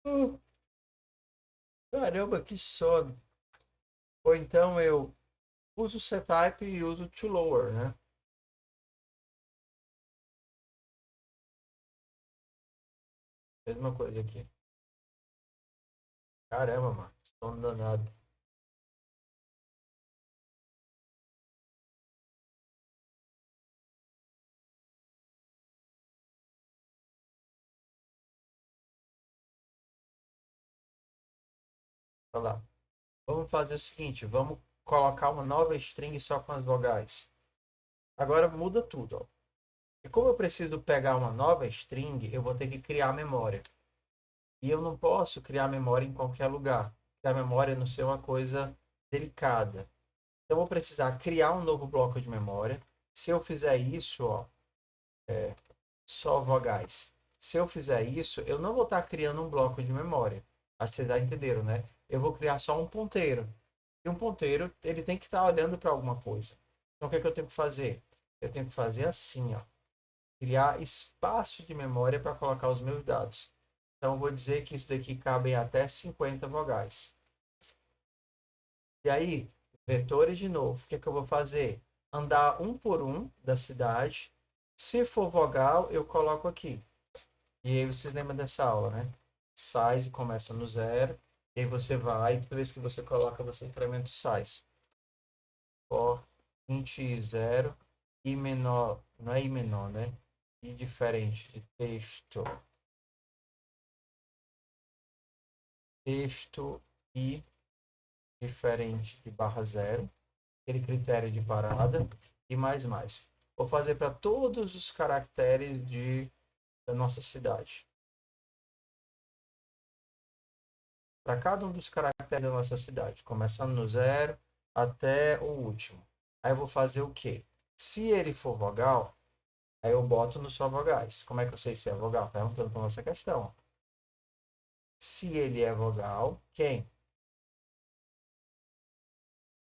uh, Caramba, que sono. Ou então eu uso C-type e uso to lower, né? Mesma coisa aqui. Caramba, mano. Sono danado. Olha lá. Vamos fazer o seguinte, vamos colocar uma nova string só com as vogais. Agora muda tudo, ó. E como eu preciso pegar uma nova string, eu vou ter que criar memória. E eu não posso criar memória em qualquer lugar. Criar memória não ser uma coisa delicada. Então, eu vou precisar criar um novo bloco de memória. Se eu fizer isso, ó, só vogais. Se eu fizer isso, eu não vou estar criando um bloco de memória. Acho que vocês já entenderam, né? Eu vou criar só um ponteiro. E um ponteiro, ele tem que estar olhando para alguma coisa. Então, o que é que eu tenho que fazer? Eu tenho que fazer assim, ó. Criar espaço de memória para colocar os meus dados. Então, eu vou dizer que isso daqui cabe até 50 vogais. E aí, vetores de novo. O que é que eu vou fazer? Andar um por um da cidade. Se for vogal, eu coloco aqui. E aí vocês lembram dessa aula, né? Size começa no zero. E aí você vai, toda vez que você coloca, você incrementa o size. For int zero. I menor, não é I menor, né? I diferente de texto. Texto I diferente de barra zero. Aquele critério de parada. E mais mais. Vou fazer para todos os caracteres da nossa cidade. Para cada um dos caracteres da nossa cidade, começando no zero até o último. Aí eu vou fazer o quê? Se ele for vogal, aí eu boto no só vogais. Como é que eu sei se é vogal? Perguntando para nossa questão. Se ele é vogal, quem?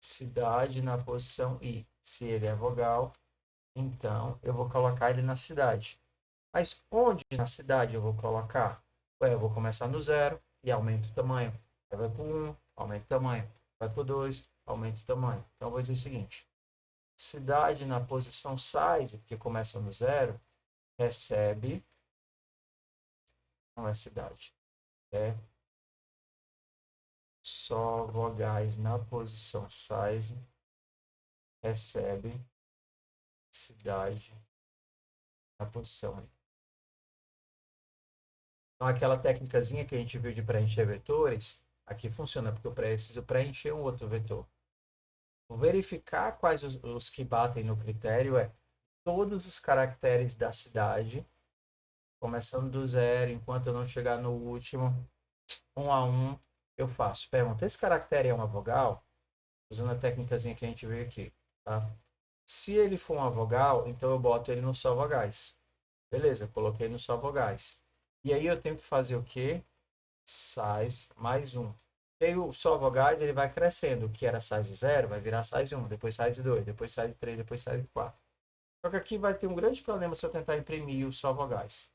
Cidade na posição I. Se ele é vogal, então eu vou colocar ele na cidade. Mas onde na cidade eu vou colocar? Ué, eu vou começar no zero e aumento o tamanho. Aí vai para o 1, aumenta o tamanho. Vai para o 2, aumenta o tamanho. Então eu vou dizer o seguinte: cidade na posição size, porque começa no zero, recebe. Não é cidade. É só vogais na posição size, recebe cidade na posição. Então, aquela técnicazinha que a gente viu de preencher vetores, aqui funciona, porque eu preciso preencher um outro vetor. Vou verificar quais os que batem no critério é todos os caracteres da cidade, começando do zero, enquanto eu não chegar no último, um a um, eu faço. Pergunta, esse caractere é uma vogal? Usando a técnicazinha que a gente viu aqui, tá? Se ele for uma vogal, então eu boto ele no só vogais. Beleza, coloquei no só vogais. E aí eu tenho que fazer o quê? Size mais um. E aí o só vogais ele vai crescendo. O que era size zero vai virar size 1, depois size 2, depois size 3, depois size 4. Só que aqui vai ter um grande problema se eu tentar imprimir os só vogais.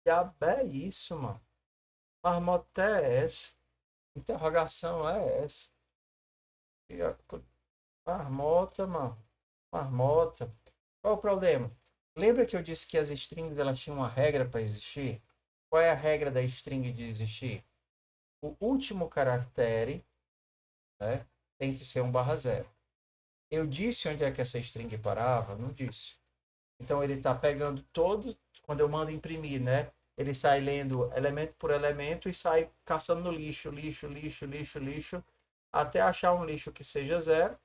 Diabo é isso, mano. Marmota é essa. Interrogação é essa. Marmota, mano. Marmota. Qual o problema? Lembra que eu disse que as strings elas tinham uma regra para existir? Qual é a regra da string de existir? O último caractere, né, tem que ser um barra zero. Eu disse onde é que essa string parava? Não disse. Então ele está pegando todo, quando eu mando imprimir, né? Ele sai lendo elemento por elemento e sai caçando no lixo, lixo, lixo, lixo, lixo, até achar um lixo que seja zero.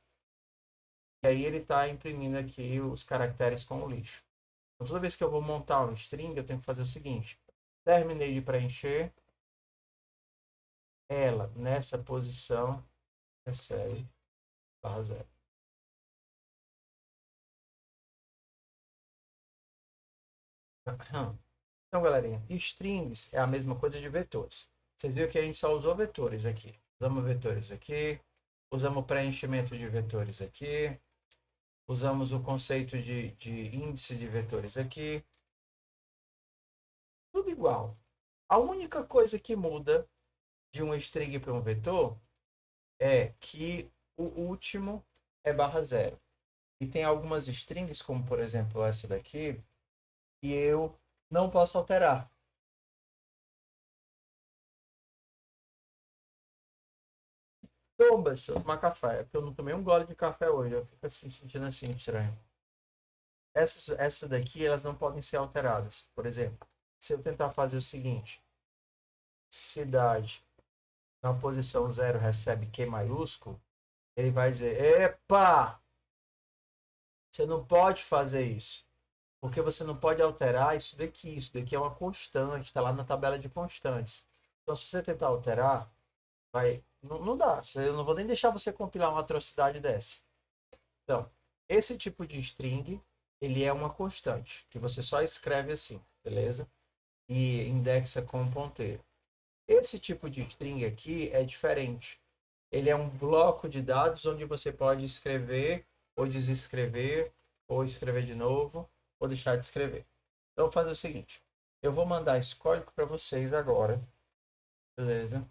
E aí ele está imprimindo aqui os caracteres com o lixo. Então, toda vez que eu vou montar um string, eu tenho que fazer o seguinte. Terminei de preencher. Ela, nessa posição, recebe barra zero. Então, galerinha, strings é a mesma coisa de vetores. Vocês viram que a gente só usou vetores aqui. Usamos vetores aqui, usamos preenchimento de vetores aqui, usamos o conceito de índice de vetores aqui. Tudo igual. A única coisa que muda de um string para um vetor é que o último é barra zero. E tem algumas strings, como por exemplo essa daqui, que eu não posso alterar. Tomba, se eu tomar café. É porque eu não tomei um gole de café hoje. Eu fico assim, sentindo assim, estranho. Essas daqui, elas não podem ser alteradas. Por exemplo, se eu tentar fazer o seguinte. Cidade na posição zero recebe Q maiúsculo. Ele vai dizer, epa! Você não pode fazer isso. Porque você não pode alterar isso daqui. Isso daqui é uma constante. Está lá na tabela de constantes. Então, se você tentar alterar, vai... Não dá. Eu não vou nem deixar você compilar uma atrocidade dessa. Então, esse tipo de string, ele é uma constante, que você só escreve assim, beleza? E indexa com um ponteiro. Esse tipo de string aqui é diferente. Ele é um bloco de dados onde você pode escrever, ou desescrever, ou escrever de novo, ou deixar de escrever. Então, vou fazer o seguinte. Eu vou mandar esse código para vocês agora, beleza?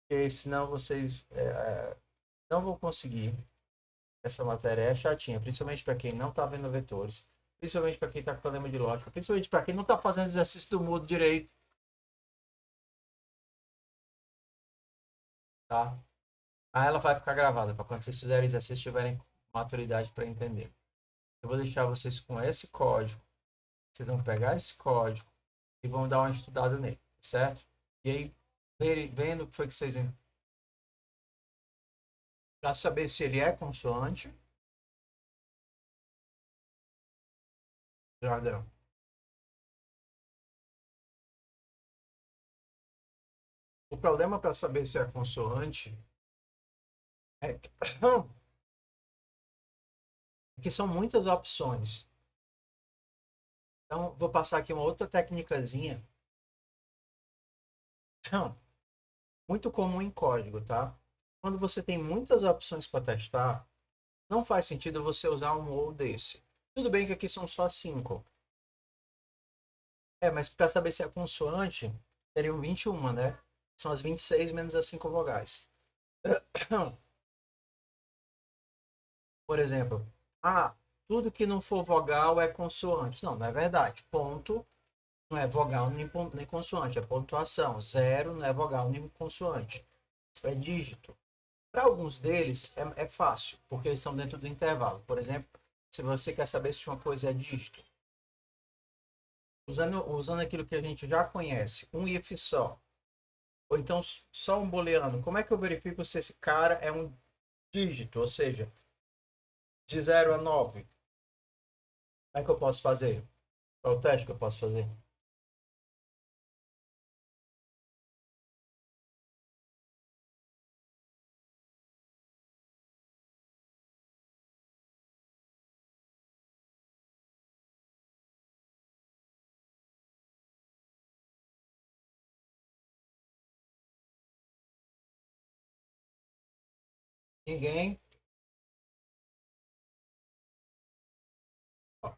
Porque senão vocês não vão conseguir. Essa matéria é chatinha, principalmente para quem não está vendo vetores, principalmente para quem está com problema de lógica, principalmente para quem não está fazendo exercício do mudo direito, tá? Aí ela vai ficar gravada para quando vocês fizerem exercício tiverem maturidade para entender. Eu vou deixar vocês com esse código. Vocês vão pegar esse código e vão dar uma estudada nele, certo? E aí, vendo o que foi que vocês para saber se ele é consoante, já deu. O problema para saber se é consoante é que, que são muitas opções. Então, vou passar aqui uma outra técnicazinha, muito comum em código, tá? Quando você tem muitas opções para testar, não faz sentido você usar um ou desse. Tudo bem que aqui são só 5. Mas para saber se é consoante, teriam 21, né? São as 26 menos as 5 vogais. Por exemplo, tudo que não for vogal é consoante. Não, não é verdade. Ponto não é vogal nem consoante, é pontuação. Zero não é vogal nem consoante. É dígito. Para alguns deles é fácil, porque eles estão dentro do intervalo. Por exemplo, se você quer saber se uma coisa é dígito, usando aquilo que a gente já conhece, um if só, ou então só um booleano, como é que eu verifico se esse cara é um dígito, ou seja, de 0 a 9? Como é que eu posso fazer? Qual é o teste que eu posso fazer? Ninguém. Ó,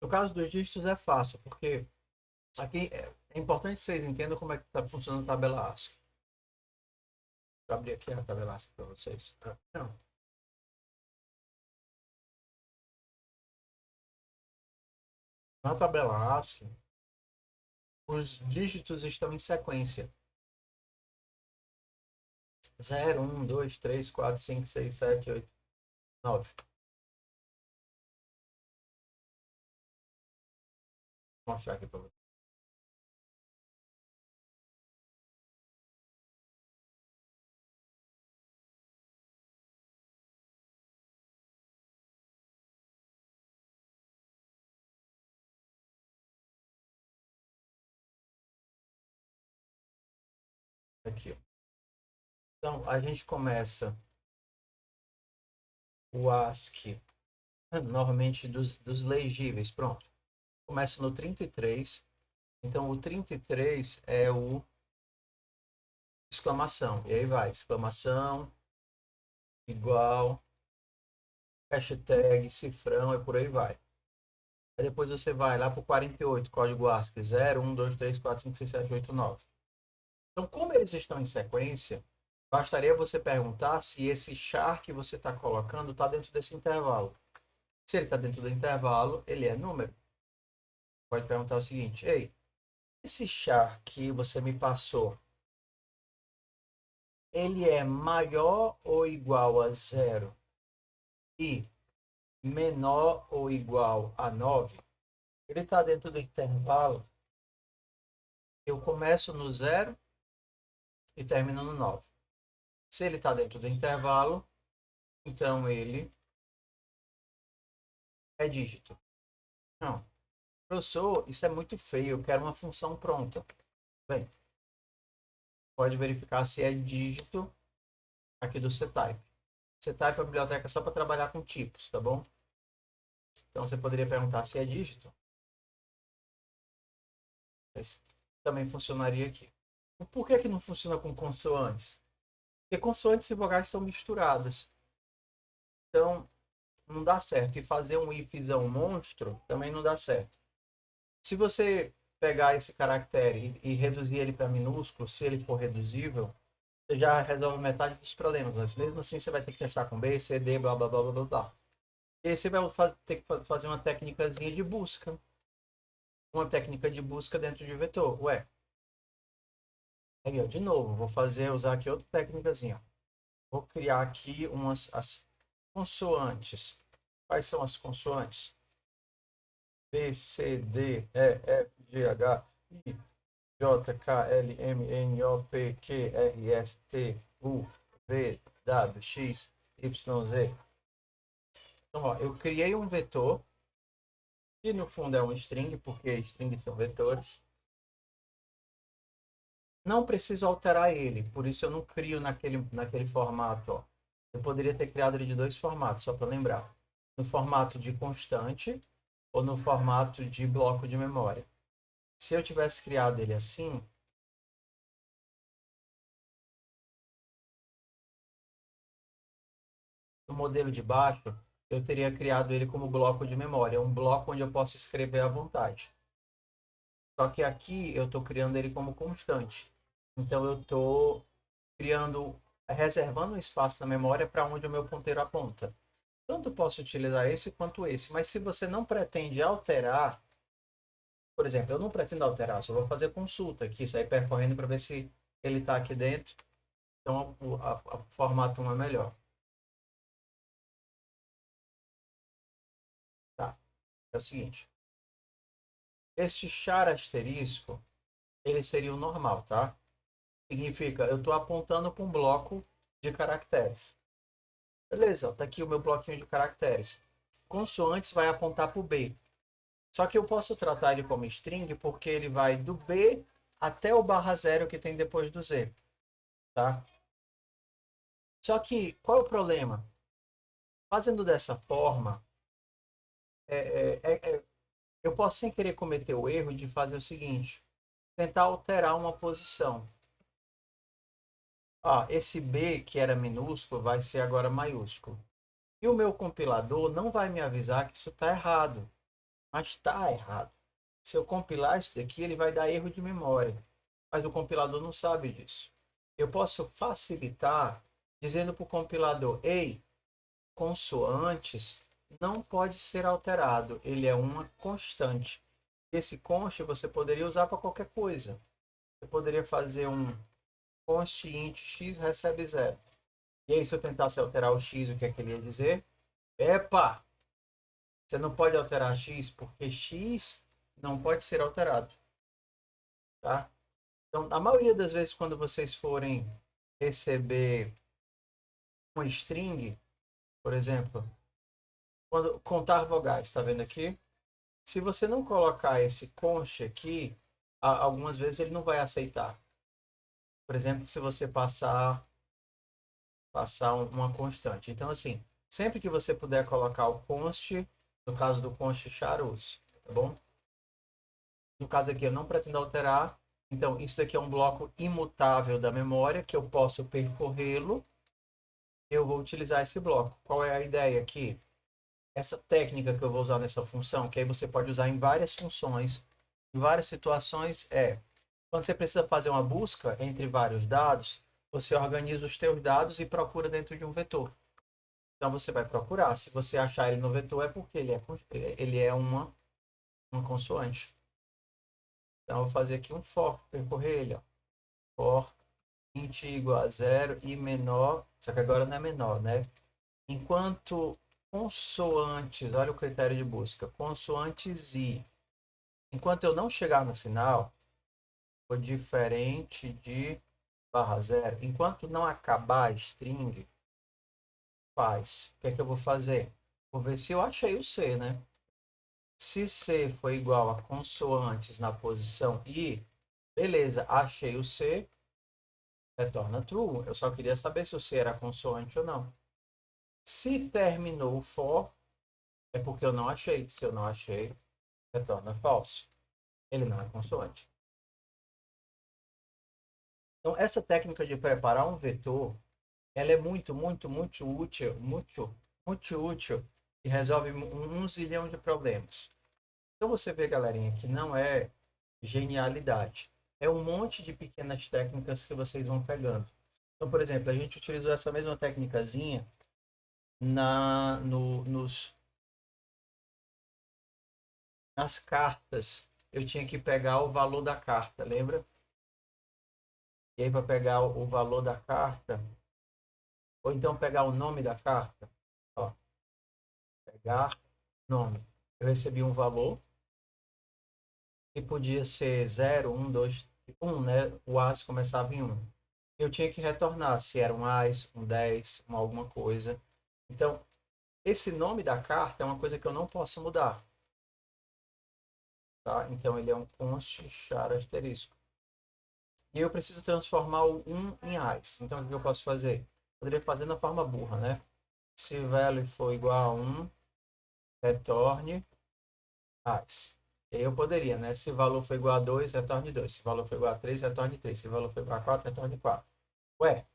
no caso dos dígitos é fácil, porque aqui é importante que vocês entendam como é que está funcionando a tabela ASCII. Vou abrir aqui a tabela ASCII para vocês. Não. Na tabela ASCII, os dígitos estão em sequência. 0, 1, 2, 3, 4, 5, 6, 7, 8, 9. Vou mostrar aqui para você. Aqui, ó. Então, a gente começa o ASCII, normalmente dos legíveis. Pronto. Começa no 33. Então, o 33 é o exclamação. E aí vai, exclamação, igual, hashtag, cifrão, e por aí vai. Aí depois você vai lá para o 48, código ASCII, 0, 1, 2, 3, 4, 5, 6, 7, 8, 9. Então, como eles estão em sequência, bastaria você perguntar se esse char que você está colocando está dentro desse intervalo. Se ele está dentro do intervalo, ele é número. Pode perguntar o seguinte: ei, esse char que você me passou, ele é maior ou igual a 0 e menor ou igual a 9? Ele está dentro do intervalo. Eu começo no 0 e termino no 9. Se ele está dentro do intervalo, então ele é dígito. Não. Professor, isso é muito feio, eu quero uma função pronta. Bem, pode verificar se é dígito aqui do ctype. Ctype é a biblioteca só para trabalhar com tipos, tá bom? Então você poderia perguntar se é dígito. Mas também funcionaria aqui. Por que não funciona com consoantes? Porque consoantes e vogais estão misturadas. Então, não dá certo. E fazer um ifzão monstro também não dá certo. Se você pegar esse caractere e reduzir ele para minúsculo, se ele for reduzível, você já resolve metade dos problemas. Mas mesmo assim, você vai ter que testar com B, C, D, blá, blá, blá, blá, blá. E aí você vai ter que fazer uma técnicazinha de busca. Uma técnica de busca dentro de vetor. Ué, aí, ó, de novo, vou usar aqui outra técnicazinha. Vou criar aqui as consoantes. Quais são as consoantes? B, C, D, E, F, G, H, I, J, K, L, M, N, O, P, Q, R, S, T, U, V, W, X, Y, Z. Então, ó, eu criei um vetor, que no fundo é um string, porque string são vetores. Não preciso alterar ele, por isso eu não crio naquele formato. Ó. Eu poderia ter criado ele de dois formatos, só para lembrar. No formato de constante ou no formato de bloco de memória. Se eu tivesse criado ele assim, no modelo de baixo, eu teria criado ele como bloco de memória, um bloco onde eu posso escrever à vontade. Só que aqui eu estou criando ele como constante. Então eu estou reservando um espaço na memória para onde o meu ponteiro aponta. Tanto posso utilizar esse quanto esse, mas se você não pretende alterar, por exemplo, eu não pretendo alterar, só vou fazer consulta aqui, sair percorrendo para ver se ele está aqui dentro. Então o formato 1 é melhor. Tá? É o seguinte, este char asterisco, ele seria o normal, tá? Significa, eu estou apontando para um bloco de caracteres. Beleza, está aqui o meu bloquinho de caracteres. Consoantes vai apontar para o B. Só que eu posso tratar ele como string porque ele vai do B até o /0 que tem depois do Z. Tá? Só que, qual é o problema? Fazendo dessa forma, eu posso sem querer cometer o erro de fazer o seguinte. Tentar alterar uma posição. Esse B, que era minúsculo, vai ser agora maiúsculo. E o meu compilador não vai me avisar que isso está errado. Mas está errado. Se eu compilar isso daqui, ele vai dar erro de memória. Mas o compilador não sabe disso. Eu posso facilitar dizendo para o compilador: ei, consoantes não pode ser alterado, ele é uma constante. Esse const você poderia usar para qualquer coisa. Você poderia fazer um const int x recebe 0. E aí, se eu tentasse alterar o x, o que é que ele ia dizer? Epa! Você não pode alterar x porque x não pode ser alterado, tá? Então, a maioria das vezes, quando vocês forem receber uma string, por exemplo, quando contar vogais, está vendo aqui? Se você não colocar esse const aqui, algumas vezes ele não vai aceitar. Por exemplo, se você passar uma constante. Então, assim, sempre que você puder colocar o const, no caso do const char, use, tá bom? No caso aqui, eu não pretendo alterar. Então, isso daqui é um bloco imutável da memória, que eu posso percorrê-lo. Eu vou utilizar esse bloco. Qual é a ideia aqui? Essa técnica que eu vou usar nessa função, que aí você pode usar em várias funções, em várias situações, quando você precisa fazer uma busca entre vários dados, você organiza os teus dados e procura dentro de um vetor. Então você vai procurar. Se você achar ele no vetor, é porque ele é uma consoante. Então eu vou fazer aqui um for, percorrer ele, ó. For int igual a 0 e menor, só que agora não é menor, né? Enquanto consoantes, olha o critério de busca, consoantes i. Enquanto eu não chegar no final, for diferente de barra zero. Enquanto não acabar a string, faz. O que é que eu vou fazer? Vou ver se eu achei o C, né? Se C for igual a consoantes na posição I, beleza, achei o C, retorna true. Eu só queria saber se o C era consoante ou não. Se terminou o for, é porque eu não achei. Se eu não achei, retorna false. Ele não é consoante. Então, essa técnica de preparar um vetor, ela é muito, muito, muito útil e resolve um zilhão de problemas. Então, você vê, galerinha, que não é genialidade. É um monte de pequenas técnicas que vocês vão pegando. Então, por exemplo, a gente utilizou essa mesma técnicazinha nas cartas. Eu tinha que pegar o valor da carta, lembra? E aí, para pegar o valor da carta, ou então pegar o nome da carta, ó, pegar nome. Eu recebi um valor, que podia ser 0, 1, 2, 1, né? O AS começava em 1. Eu tinha que retornar se era um AS, um 10, uma alguma coisa. Então, esse nome da carta é uma coisa que eu não posso mudar. Tá? Então, ele é um const char asterisco. E eu preciso transformar o 1 em AS. Então, o que eu posso fazer? Poderia fazer na forma burra, né? Se value for igual a 1, retorne AS. E aí eu poderia, né? Se valor for igual a 2, retorne 2. Se valor for igual a 3, retorne 3. Se valor for igual a 4, retorne 4. Ué,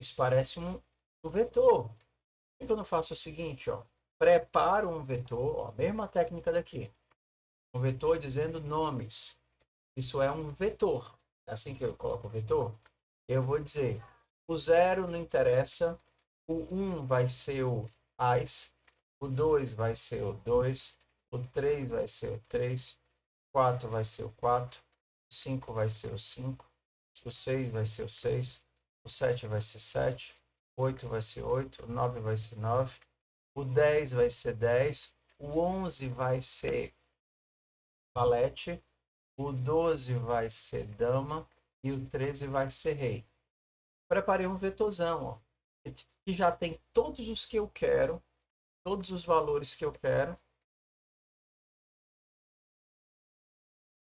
isso parece um vetor. Por que eu não faço o seguinte, ó? Preparo um vetor, ó, mesma técnica daqui. Um vetor dizendo nomes. Isso é um vetor. É assim que eu coloco o vetor. Eu vou dizer, o 0 não interessa, o 1 vai ser o AS, o 2 vai ser o 2, o 3 vai ser o 3, 4 vai ser o 4, o 5 vai ser o 5, o 6 vai ser o 6, o 7 vai ser 7, o 8 vai ser 8, o 9 vai ser 9, o 10 vai ser 10, o 11 vai ser valete, o 12 vai ser dama e o 13 vai ser rei. Preparei um vetorzão, ó, que já tem todos os que eu quero, todos os valores que eu quero.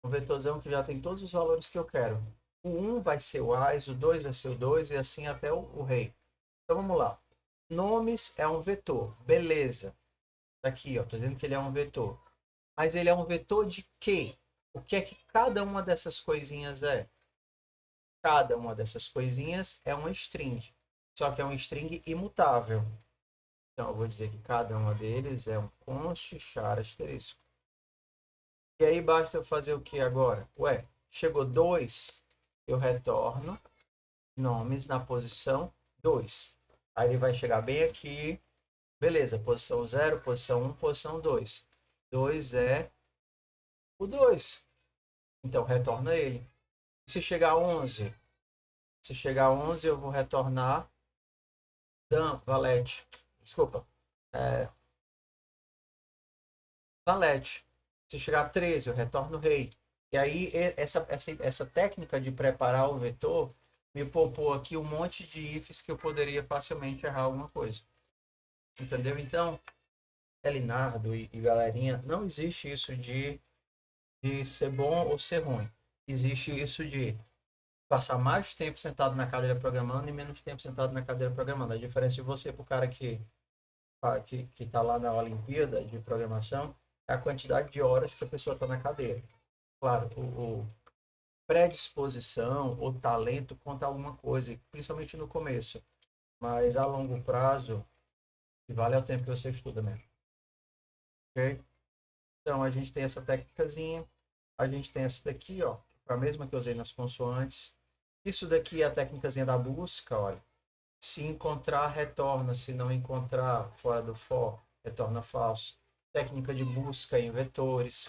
Um vetorzão que já tem todos os valores que eu quero. O 1 vai ser o AS, o 2 vai ser o 2 e assim até o rei. Então vamos lá. Nomes é um vetor. Beleza. Tá aqui, ó, tô dizendo que ele é um vetor. Mas ele é um vetor de quê? O que é que cada uma dessas coisinhas é? Cada uma dessas coisinhas é uma string. Só que é uma string imutável. Então, eu vou dizer que cada uma deles é um const char asterisco. E aí basta eu fazer o que agora? Ué, chegou 2, eu retorno nomes na posição 2. Aí ele vai chegar bem aqui. Beleza, posição 0, posição 1, posição 2. 2 é o 2. Então, retorna ele. Se chegar a 11, eu vou retornar valete. Desculpa. Valete. Se chegar a 13, eu retorno rei. E aí, essa técnica de preparar o vetor me poupou aqui um monte de ifs que eu poderia facilmente errar alguma coisa. Entendeu? Então, Elinardo e galerinha, não existe isso de ser bom ou ser ruim. Existe isso de passar mais tempo sentado na cadeira programando e menos tempo sentado na cadeira programando. A diferença de você para o cara que está lá na Olimpíada de programação é a quantidade de horas que a pessoa está na cadeira. Claro, o predisposição ou talento conta alguma coisa, principalmente no começo, mas a longo prazo, que vale é o tempo que você estuda mesmo. Ok? Então, a gente tem essa técnicazinha, a gente tem essa daqui, ó, a mesma que eu usei nas consoantes. Isso daqui é a técnicazinha da busca, olha. Se encontrar, retorna. Se não encontrar, fora do for, retorna falso. Técnica de busca em vetores.